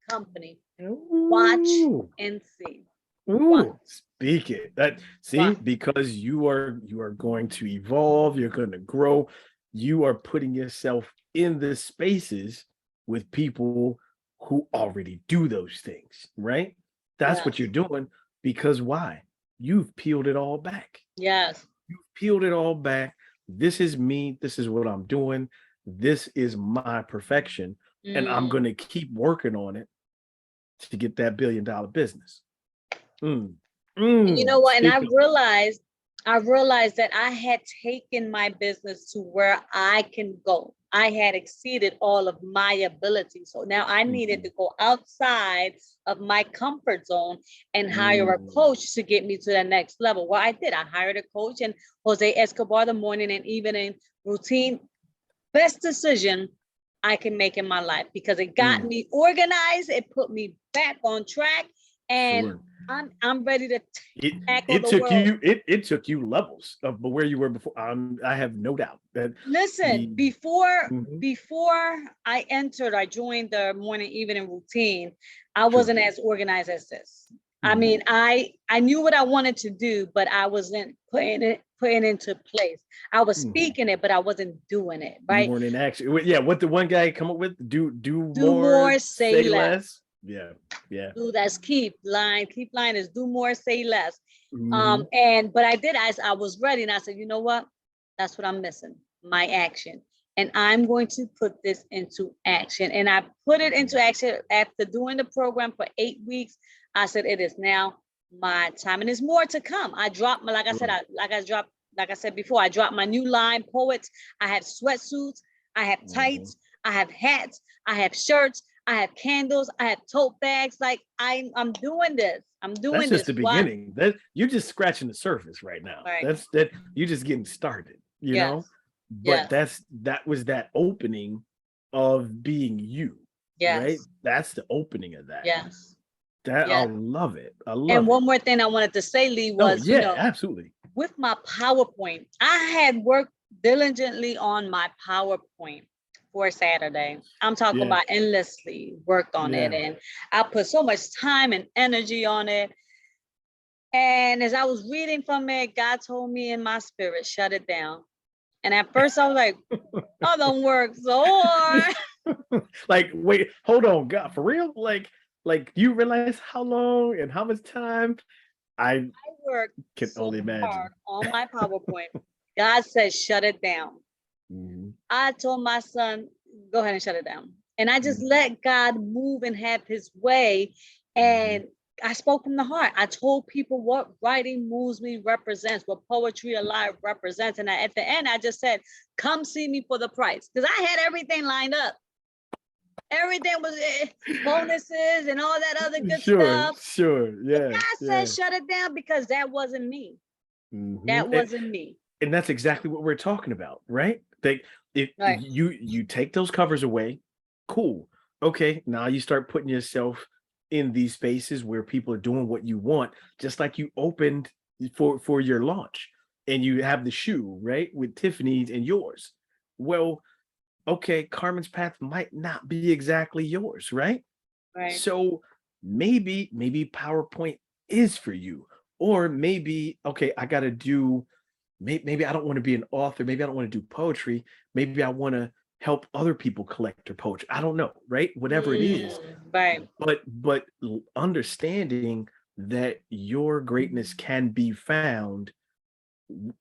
[SPEAKER 1] company. Watch
[SPEAKER 2] Ooh.
[SPEAKER 1] and see. Watch.
[SPEAKER 2] Ooh, speak it. That see,
[SPEAKER 1] Watch.
[SPEAKER 2] because you are going to evolve, you're going to grow. You are putting yourself in the spaces with people who already do those things, right? That's what you're
[SPEAKER 1] Yes.
[SPEAKER 2] doing because why? You've peeled it all back.
[SPEAKER 1] Yes.
[SPEAKER 2] You've peeled it all back. This is me. This is what I'm doing. This is my perfection. And I'm
[SPEAKER 1] Mm.
[SPEAKER 2] going to keep working on it to get that $1 billion business. Mm.
[SPEAKER 1] And you know what? And
[SPEAKER 2] Speak of it.
[SPEAKER 1] I realized that I had taken my business to where I can go. I had exceeded all of my abilities. So now I needed
[SPEAKER 2] Mhm.
[SPEAKER 1] to go outside of my comfort zone and hire a
[SPEAKER 2] Mm.
[SPEAKER 1] coach to get me to the next level. Well, I did. I hired a coach, and Jose Escobar, the morning and evening routine, best decision I can make in my life because it got
[SPEAKER 2] Mm.
[SPEAKER 1] me organized. It put me back on track, and
[SPEAKER 2] Sure.
[SPEAKER 1] I'm ready to
[SPEAKER 2] It
[SPEAKER 1] tackle
[SPEAKER 2] it
[SPEAKER 1] the
[SPEAKER 2] took
[SPEAKER 1] world.
[SPEAKER 2] you it took you levels of but where you were before. I have no doubt that
[SPEAKER 1] Listen,
[SPEAKER 2] the
[SPEAKER 1] before
[SPEAKER 2] Mhm.
[SPEAKER 1] before I joined the morning evening routine, I
[SPEAKER 2] Sure.
[SPEAKER 1] wasn't as organized as this. I
[SPEAKER 2] Mhm.
[SPEAKER 1] mean, I knew what I wanted to do, but I wasn't putting into place. I was
[SPEAKER 2] Mhm.
[SPEAKER 1] speaking it, but I wasn't doing it,
[SPEAKER 2] You
[SPEAKER 1] right?
[SPEAKER 2] weren't in action. Yeah, what the one guy come up with? Do
[SPEAKER 1] Do
[SPEAKER 2] more,
[SPEAKER 1] more, say
[SPEAKER 2] say
[SPEAKER 1] less.
[SPEAKER 2] less. Yeah. Yeah.
[SPEAKER 1] Do that's keep line is do more, say less.
[SPEAKER 2] Mhm.
[SPEAKER 1] And but I did as I was ready, and I said, you know what? That's what I'm missing, my action. And I'm going to put this into action. And I put it into
[SPEAKER 2] Mhm.
[SPEAKER 1] action after doing the program for 8 weeks. I said, it is now my time. And there's more to come. I dropped my, like I said,
[SPEAKER 2] Sure.
[SPEAKER 1] like I said before, I dropped my new line, Poets. I have sweatsuits, I have
[SPEAKER 2] Mhm.
[SPEAKER 1] tights, I have hats, I have shirts, I have candles, I have tote bags. Like I'm doing this. I'm
[SPEAKER 2] That's
[SPEAKER 1] doing
[SPEAKER 2] just
[SPEAKER 1] this.
[SPEAKER 2] the
[SPEAKER 1] Why?
[SPEAKER 2] beginning. That you're just scratching the surface right now.
[SPEAKER 1] Right.
[SPEAKER 2] That you're just getting started, you
[SPEAKER 1] Yes.
[SPEAKER 2] know? But
[SPEAKER 1] Yes.
[SPEAKER 2] that was that opening of being you, right?
[SPEAKER 1] Yes.
[SPEAKER 2] That's the opening of that.
[SPEAKER 1] Yes.
[SPEAKER 2] That I
[SPEAKER 1] Yes.
[SPEAKER 2] love it. I
[SPEAKER 1] And
[SPEAKER 2] love it.
[SPEAKER 1] one more thing I wanted to say, Lee,
[SPEAKER 2] Oh,
[SPEAKER 1] was,
[SPEAKER 2] yeah, absolutely.
[SPEAKER 1] with my PowerPoint, I had worked diligently on my PowerPoint for Saturday. I'm talking
[SPEAKER 2] Yeah.
[SPEAKER 1] about endlessly worked on it.
[SPEAKER 2] Yeah.
[SPEAKER 1] And I put so much time and energy on it. And as I was reading from it, God told me in my spirit, shut it down. And at first I was like, oh, don't work so hard.
[SPEAKER 2] Like, wait, hold on, God, for real? Like you realize how long and how much time? I
[SPEAKER 1] I worked
[SPEAKER 2] can
[SPEAKER 1] so
[SPEAKER 2] only
[SPEAKER 1] hard
[SPEAKER 2] imagine.
[SPEAKER 1] on my PowerPoint. God said, shut it down.
[SPEAKER 2] Mhm.
[SPEAKER 1] I told my son, go ahead and shut it down. And I just
[SPEAKER 2] Mhm.
[SPEAKER 1] let God move and have his way.
[SPEAKER 2] Mhm.
[SPEAKER 1] And I spoke from the heart. I told people what writing moves me represents, what poetry alive represents. And at the end, I just said, come see me for the price. Because I had everything lined up. Everything was bonuses and all that other good
[SPEAKER 2] Sure,
[SPEAKER 1] stuff.
[SPEAKER 2] sure.
[SPEAKER 1] But
[SPEAKER 2] Yeah,
[SPEAKER 1] God said,
[SPEAKER 2] yeah.
[SPEAKER 1] shut it down because that wasn't me.
[SPEAKER 2] Mhm.
[SPEAKER 1] That wasn't me.
[SPEAKER 2] And that's exactly what we're talking about, right? Like if
[SPEAKER 1] Right.
[SPEAKER 2] you take those covers away, cool. Okay, now you start putting yourself in these spaces where people are doing what you want, just like you opened for your launch and you have the shoe, right? With Tiffany's and yours. Well, okay, Carmen's path might not be exactly yours, right?
[SPEAKER 1] Right.
[SPEAKER 2] So maybe PowerPoint is for you. Or maybe, okay, I got to do maybe I don't want to be an author. Maybe I don't want to do poetry. Maybe I want to help other people collect their poetry. I don't know, right? Whatever it is.
[SPEAKER 1] Right.
[SPEAKER 2] But understanding that your greatness can be found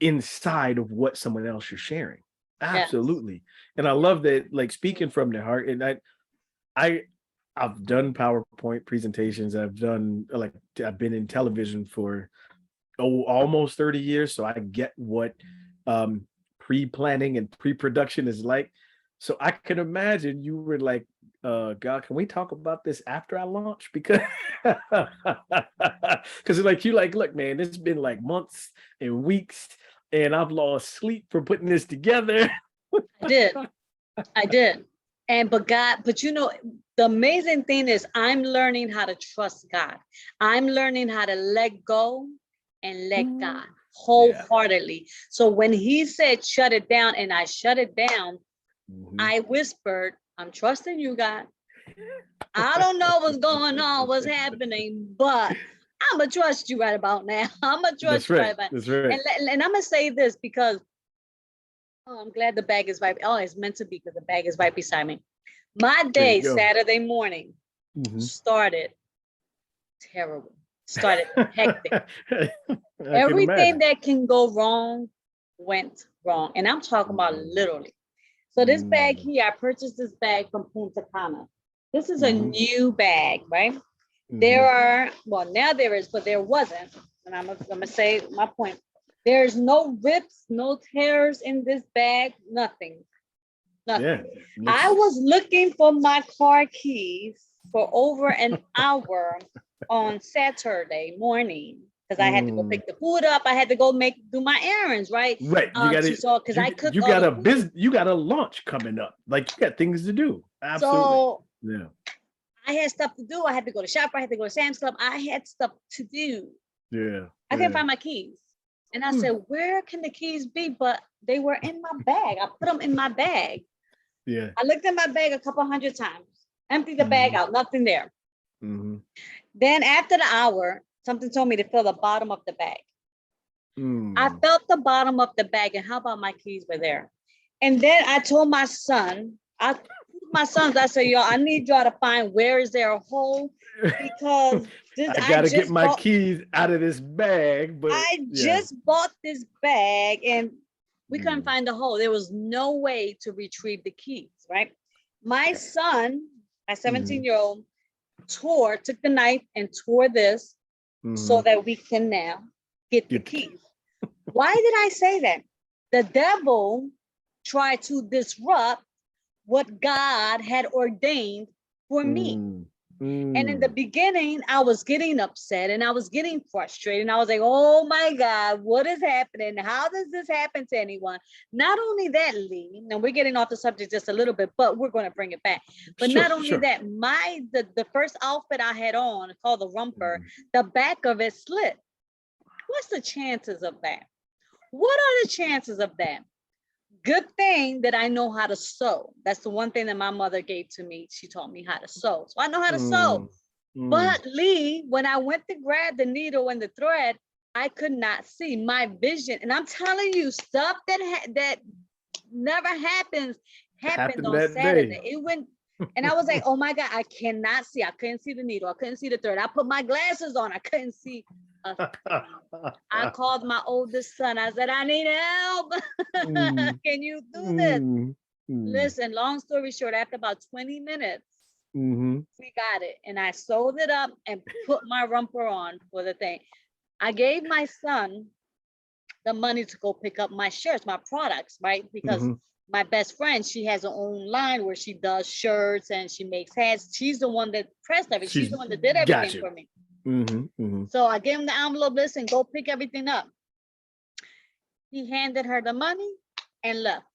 [SPEAKER 2] inside of what someone else is sharing.
[SPEAKER 1] Yes.
[SPEAKER 2] Absolutely. And I love that, like speaking from the heart. And I I've done PowerPoint presentations. I've been in television for almost 30 years, so I get what pre-planning and pre-production is like. So I can imagine you were like, God, can we talk about this after I launch? Because because like you like, look, man, it's been like months and weeks, and I've lost sleep for putting this together.
[SPEAKER 1] I did. I did. And but the amazing thing is I'm learning how to trust God. I'm learning how to let go and let God
[SPEAKER 2] Yeah.
[SPEAKER 1] wholeheartedly. So when he said shut it down and I shut it down,
[SPEAKER 2] Mhm.
[SPEAKER 1] I whispered, I'm trusting you, God. I don't know what's going on, what's happening, but I'm gonna trust you right about now. I'm gonna trust you right about.
[SPEAKER 2] That's right.
[SPEAKER 1] And I'm gonna say this because I'm glad the bag is right. Oh, it's meant to be because the bag is right beside me. My day, Saturday morning, started terrible. Started hectic. Everything that can go wrong went wrong. And I'm talking about literally. So this bag here, I purchased this bag from Punta Cana. This is a new bag, right? There are, well, now there is, but there wasn't. And I'm gonna say my point. There's no rips, no tears in this bag, nothing. Nothing.
[SPEAKER 2] Yeah,
[SPEAKER 1] I was looking for my car keys for over an hour on Saturday morning because I had to go pick the food up. I had to go do my errands, right?
[SPEAKER 2] Right. You got it.
[SPEAKER 1] Because I cooked.
[SPEAKER 2] You got a business. You got a launch coming up. Like you got things to do. Absolutely.
[SPEAKER 1] So
[SPEAKER 2] yeah.
[SPEAKER 1] I had stuff to do. I had to go to shop. I had to go to Sam's Club. I had stuff to do.
[SPEAKER 2] Yeah.
[SPEAKER 1] I couldn't find my keys. And I said, where can the keys be? But they were in my bag. I put them in my bag.
[SPEAKER 2] Yeah.
[SPEAKER 1] I looked in my bag a couple hundred times, emptied the bag out, nothing there. Then after the hour, something told me to fill the bottom of the bag. I felt the bottom of the bag, and how about my keys were there? And then I told my son, I said, yo, I need y'all to find where is there a hole because
[SPEAKER 2] I gotta get my keys out of this bag. But
[SPEAKER 1] I just bought this bag and we couldn't find the hole. There was no way to retrieve the keys, right? My son, my 17-year-old, took the knife and tore this so that we can now get the keys. Why did I say that? The devil tried to disrupt what God had ordained for me. And in the beginning, I was getting upset and I was getting frustrated. And I was like, oh my God, what is happening? How does this happen to anyone? Not only that, Lee, and we're getting off the subject just a little bit, but we're going to bring it back. But not only that, the first outfit I had on, called the romper, the back of it slit. What's the chances of that? What are the chances of that? Good thing that I know how to sew. That's the one thing that my mother gave to me. She taught me how to sew. So I know how to sew. But Lee, when I went to grab the needle and the thread, I could not see my vision. And I'm telling you, stuff that never happened on Saturday. It went, and I was like, oh my God, I cannot see. I couldn't see the needle. I couldn't see the thread. I put my glasses on. I couldn't see. I called my oldest son. I said, I need help. Can you do this? Listen, long story short, after about 20 minutes, we got it. And I sewed it up and put my romper on for the thing. I gave my son the money to go pick up my shirts, my products, right? Because my best friend, she has her own line where she does shirts and she makes hats. She's the one that pressed everything. She's the one that did everything for me. So I gave him the envelope, listen, go pick everything up. He handed her the money and left.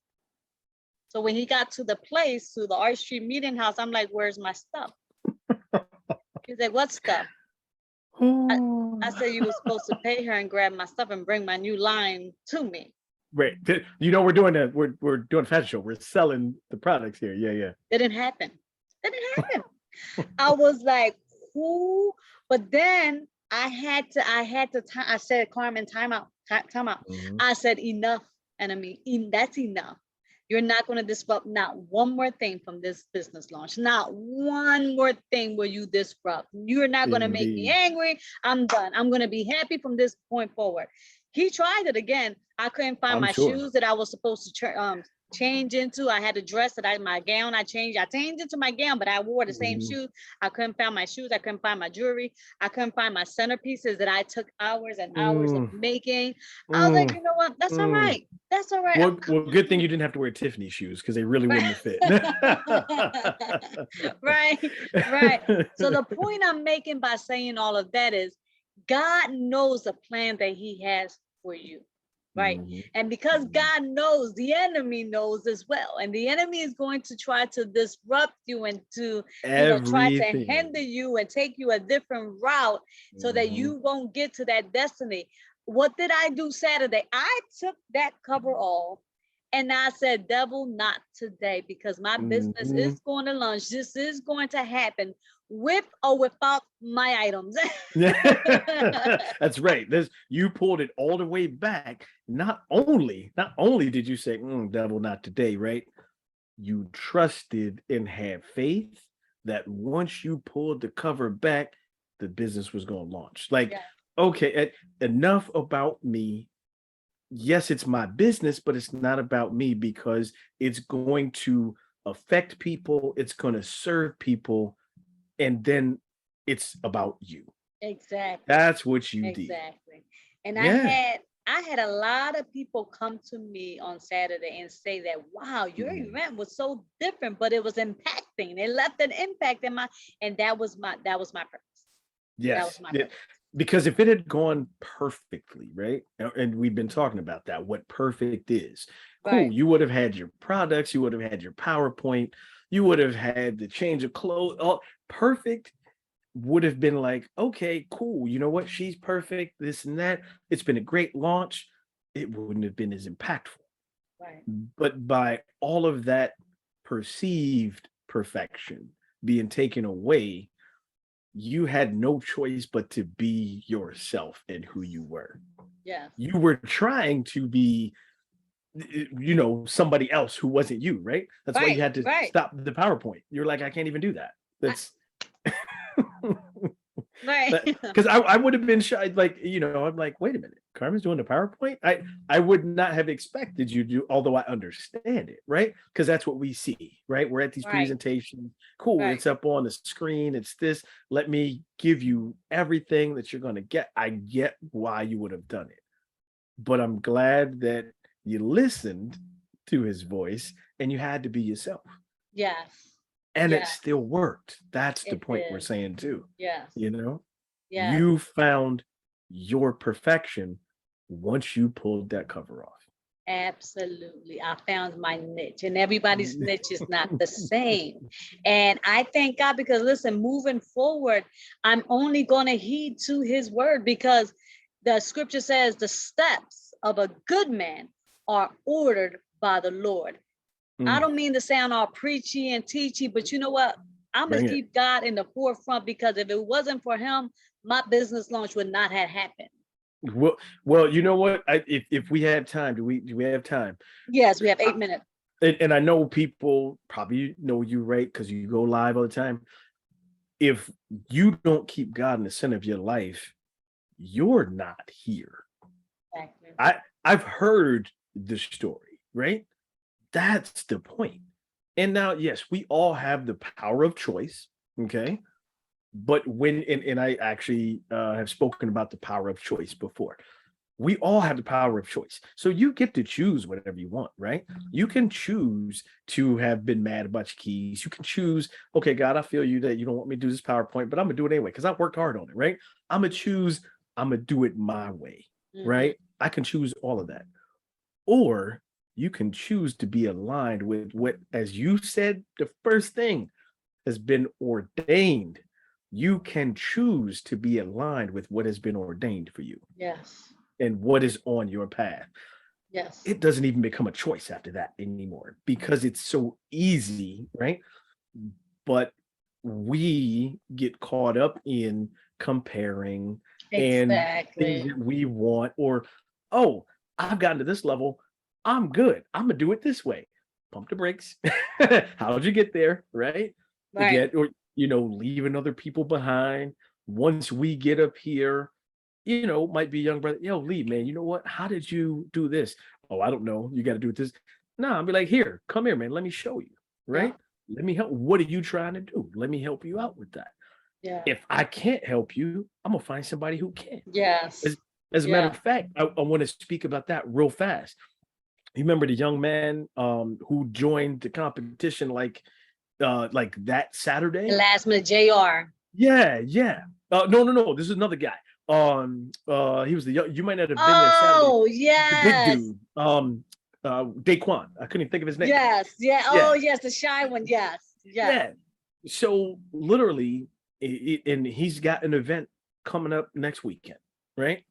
[SPEAKER 1] So when he got to the place, to the Art Street Meeting House, I'm like, where's my stuff? He's like, what stuff? I said, you were supposed to pay her and grab my stuff and bring my new line to me.
[SPEAKER 2] Right. You know, we're doing a fashion show. We're selling the products here. Yeah.
[SPEAKER 1] Didn't happen. I was like, who? But then I said, Carmen, time out. I said, enough, enemy. That's enough. You're not going to disrupt not one more thing from this business launch. Not one more thing will you disrupt. You're not going to make me angry. I'm done. I'm going to be happy from this point forward. He tried it again. I couldn't find my shoes that I was supposed to change into. I had a dress my gown. I changed into my gown, but I wore the same shoes. I couldn't find my shoes. I couldn't find my jewelry. I couldn't find my centerpieces that I took hours and hours of making. I was like, you know what? That's all right. That's all right.
[SPEAKER 2] Well, good thing you didn't have to wear Tiffany shoes because they really wouldn't have fit.
[SPEAKER 1] Right. So the point I'm making by saying all of that is God knows the plan that he has for you. Right. And because God knows, the enemy knows as well. And the enemy is going to try to disrupt you and to try to hinder you and take you a different route so that you won't get to that destiny. What did I do Saturday? I took that cover off And I said, devil, not today, because my business
[SPEAKER 2] Mhm.
[SPEAKER 1] is going to launch. This is going to happen with or without my items.
[SPEAKER 2] That's right. You pulled it all the way back. Not only did you say, devil, not today, right? You trusted and had faith that once you pulled the cover back, the business was going to launch. Like,
[SPEAKER 1] Yeah,
[SPEAKER 2] okay, enough about me. Yes, it's my business, but it's not about me because it's going to affect people, it's going to serve people, and then it's about you.
[SPEAKER 1] exactly.
[SPEAKER 2] That's what you did.
[SPEAKER 1] Exactly. And
[SPEAKER 2] Yeah.
[SPEAKER 1] I had a lot of people come to me on Saturday and say that, wow, your
[SPEAKER 2] Mhm.
[SPEAKER 1] event was so different, but it was impacting. It left an impact in my, and that was my purpose. That was
[SPEAKER 2] Yes.
[SPEAKER 1] my purpose.
[SPEAKER 2] Because if it had gone perfectly, right? And we've been talking about that, what perfect is. Cool.
[SPEAKER 1] Right.
[SPEAKER 2] You would have had your products, you would have had your PowerPoint, you would have had the change of clothes. All perfect would have been like, okay, cool. You know what? She's perfect, this and that. It's been a great launch. It wouldn't have been as impactful.
[SPEAKER 1] Right.
[SPEAKER 2] But by all of that perceived perfection being taken away, you had no choice but to be yourself and who you were.
[SPEAKER 1] Yes.
[SPEAKER 2] You were trying to be, somebody else who wasn't you, right? That's why you
[SPEAKER 1] Right.
[SPEAKER 2] had to
[SPEAKER 1] Right.
[SPEAKER 2] stop the PowerPoint. You're like, I can't even do that.
[SPEAKER 1] I-
[SPEAKER 2] That's
[SPEAKER 1] right.
[SPEAKER 2] because I would have been shy, like, I'm like, wait a minute, Carmen's doing the PowerPoint. I would not have expected you to do, although I understand it, right? Because that's what we see, right? We're at these
[SPEAKER 1] Right.
[SPEAKER 2] presentations. Cool,
[SPEAKER 1] Right.
[SPEAKER 2] it's up on the screen. It's this. Let me give you everything that you're gonna get. I get why you would have done it, but I'm glad that you listened to his voice and you had to be yourself.
[SPEAKER 1] Yes.
[SPEAKER 2] And it
[SPEAKER 1] Yeah.
[SPEAKER 2] still worked. That's the
[SPEAKER 1] It
[SPEAKER 2] point we're
[SPEAKER 1] did.
[SPEAKER 2] saying too.
[SPEAKER 1] Yes.
[SPEAKER 2] You know,
[SPEAKER 1] Yes.
[SPEAKER 2] you found your perfection once you pulled that cover off.
[SPEAKER 1] Absolutely. I found my niche, and everybody's niche is not the same. And I thank God, because listen, moving forward, I'm only going to heed to his word, because the scripture says the steps of a good man are ordered by the Lord. I
[SPEAKER 2] Mm,
[SPEAKER 1] don't mean to sound all preachy and teachy, but you know what? I'm going
[SPEAKER 2] bring
[SPEAKER 1] to
[SPEAKER 2] it.
[SPEAKER 1] keep God in the forefront, because if it wasn't for him, my business launch would not have happened.
[SPEAKER 2] Well, you know what? If we have time, do we have time?
[SPEAKER 1] Yes, we have
[SPEAKER 2] I,
[SPEAKER 1] 8 minutes.
[SPEAKER 2] and I know people probably know you, right? Because you go live all the time. If you don't keep God in the center of your life, you're not here.
[SPEAKER 1] Exactly.
[SPEAKER 2] I I've heard the story, right? That's the point. And now, yes, we all have the power of choice. Okay. But and I actually have spoken about the power of choice before. We all have the power of choice. So you get to choose whatever you want, right? You can choose to have been mad about your keys. You can choose, okay, God, I feel you that you don't want me to do this PowerPoint, but I'm gonna do it anyway because I worked hard on it, right? I'm gonna do it my way,
[SPEAKER 1] Mhm.
[SPEAKER 2] right? I can choose all of that. Or you can choose to be aligned with what, as you said, the first thing has been ordained. You can choose to be aligned with what has been ordained for you
[SPEAKER 1] Yes.
[SPEAKER 2] and what is on your path.
[SPEAKER 1] Yes.
[SPEAKER 2] It doesn't even become a choice after that anymore because it's so easy, right? But we get caught up in comparing and things
[SPEAKER 1] Exactly.
[SPEAKER 2] that we want, or, oh, I've gotten to this level. I'm good. I'm gonna do it this way. Pump the brakes. How'd you get there? Right?
[SPEAKER 1] Right.
[SPEAKER 2] Again, or leaving other people behind. Once we get up here, might be a young brother. Yo, Lee, man, you know what? How did you do this? Oh, I don't know. You got to do it this. No, I'll be like, here, come here, man. Let me show you.
[SPEAKER 1] Yeah.
[SPEAKER 2] Right? Let me help. What are you trying to do? Let me help you out with that.
[SPEAKER 1] Yeah.
[SPEAKER 2] If I can't help you, I'm gonna find somebody who can. As,
[SPEAKER 1] Yes.
[SPEAKER 2] as a matter
[SPEAKER 1] Yeah.
[SPEAKER 2] of fact, I want to speak about that real fast. You remember the young man who joined the competition like that
[SPEAKER 1] The
[SPEAKER 2] Saturday?
[SPEAKER 1] last minute JR.
[SPEAKER 2] Yeah, yeah. No. This is another guy. He was you might not have been there Saturday.
[SPEAKER 1] Oh,
[SPEAKER 2] The big
[SPEAKER 1] yes.
[SPEAKER 2] dude. Daquan. I couldn't even think of his name.
[SPEAKER 1] Yes. Yeah.
[SPEAKER 2] Yeah,
[SPEAKER 1] Oh, yes. The shy one. Yes. Yes.
[SPEAKER 2] yeah. So literally, and he's got an event coming up next weekend, right?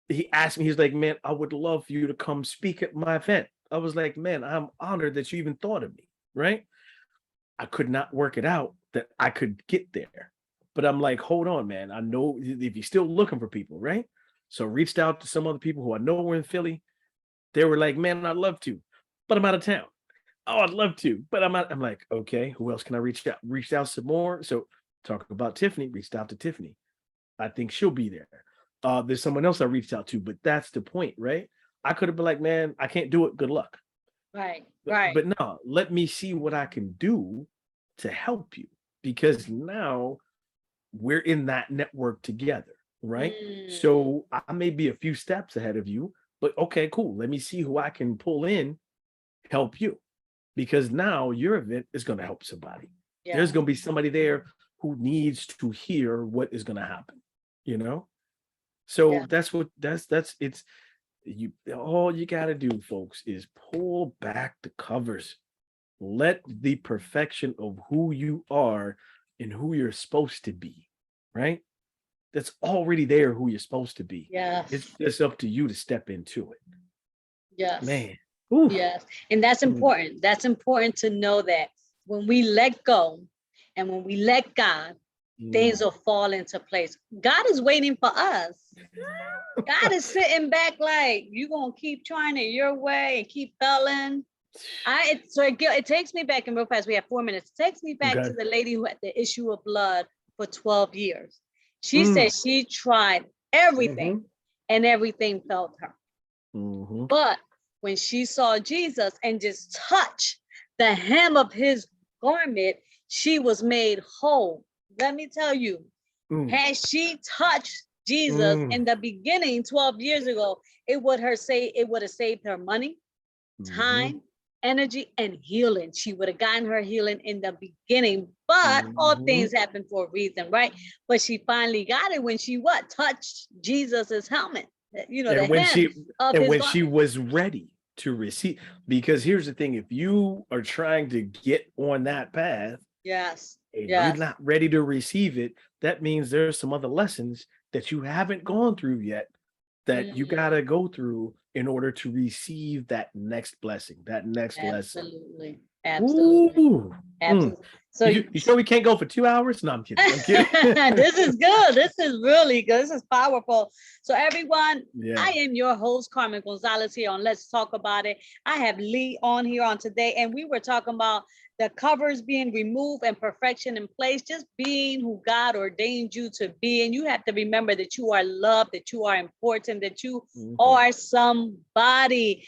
[SPEAKER 2] He asked me, he's like, man, I would love for you to come speak at my event. I was like, man, I'm honored that you even thought of me, right? I could not work it out that I could get there. But I'm like, hold on, man. I know if you're still looking for people, right? So reached out to some other people who I know were in Philly. They were like, man, I'd love to, but I'm out of town. Oh, I'd love to, but I'm out. I'm like, okay, who else can I reach out? Reached out some more. So talk about Tiffany, reached out to Tiffany. I think she'll be there. There's someone else I reached out to, but that's the point, right? I could have been like, man, I can't do it. Good luck.
[SPEAKER 1] Right,
[SPEAKER 2] But
[SPEAKER 1] right.
[SPEAKER 2] but no, let me see what I can do to help you because now we're in that network together, right?
[SPEAKER 1] Mm,
[SPEAKER 2] So I may be a few steps ahead of you, but okay, cool. Let me see who I can pull in, help you. Because now your event is going to help somebody. There's
[SPEAKER 1] yeah,
[SPEAKER 2] going to be somebody there who needs to hear what is going to happen, you know?
[SPEAKER 1] yeah.
[SPEAKER 2] So that's it's you all you got to do folks is pull back the covers. Let the perfection of who you are and who you're supposed to be, right? That's already there who you're supposed to be. It's
[SPEAKER 1] Yes,
[SPEAKER 2] just up to you to step into it.
[SPEAKER 1] yes,
[SPEAKER 2] Man. Ooh.
[SPEAKER 1] yes. And that's
[SPEAKER 2] Mm.
[SPEAKER 1] important. That's important to know that when we let go and when we let God, things
[SPEAKER 2] Mm.
[SPEAKER 1] will fall into place. God is waiting for us. God is sitting back like, you gonna keep trying it your way and keep failing. It takes me back, and real fast, we have 4 minutes. It takes me back
[SPEAKER 2] Okay.
[SPEAKER 1] to the lady who had the issue of blood for 12 years. She
[SPEAKER 2] Mm.
[SPEAKER 1] said she tried everything
[SPEAKER 2] Mhm.
[SPEAKER 1] and everything failed her.
[SPEAKER 2] Mhm.
[SPEAKER 1] But when she saw Jesus and just touched the hem of his garment, she was made whole. Let me tell you,
[SPEAKER 2] Mm.
[SPEAKER 1] had she touched Jesus
[SPEAKER 2] Mm.
[SPEAKER 1] in the beginning 12 years ago, it would have saved her money,
[SPEAKER 2] Mhm.
[SPEAKER 1] time, energy, and healing. She would have gotten her healing in the beginning, but all
[SPEAKER 2] Mhm.
[SPEAKER 1] things happen for a reason, right? But she finally got it when she what touched Jesus's helmet, the
[SPEAKER 2] And when
[SPEAKER 1] hem
[SPEAKER 2] she
[SPEAKER 1] of
[SPEAKER 2] and
[SPEAKER 1] his
[SPEAKER 2] when she
[SPEAKER 1] garment.
[SPEAKER 2] was ready to receive, because here's the thing, if you are trying to get on that path
[SPEAKER 1] Yes,
[SPEAKER 2] and you're
[SPEAKER 1] yes,
[SPEAKER 2] not ready to receive it, that means there's some other lessons that you haven't gone through yet that you got
[SPEAKER 1] mm,
[SPEAKER 2] to go through in order to receive that next blessing, that next lesson.
[SPEAKER 1] absolutely, absolutely,
[SPEAKER 2] Ooh. Mm.
[SPEAKER 1] absolutely. So
[SPEAKER 2] You sure we can't go for 2 hours? No, I'm kidding. I'm kidding.
[SPEAKER 1] this is good. This is really good. This is powerful. So everyone, I
[SPEAKER 2] Yeah.
[SPEAKER 1] am your host, Carmen Gonzales, here on Let's Talk About It. I have Lee on here on today, and we were talking about the covers being removed and perfection in place, just being who God ordained you to be. And you have to remember that you are loved, that you are important, that you
[SPEAKER 2] Mhm.
[SPEAKER 1] are somebody.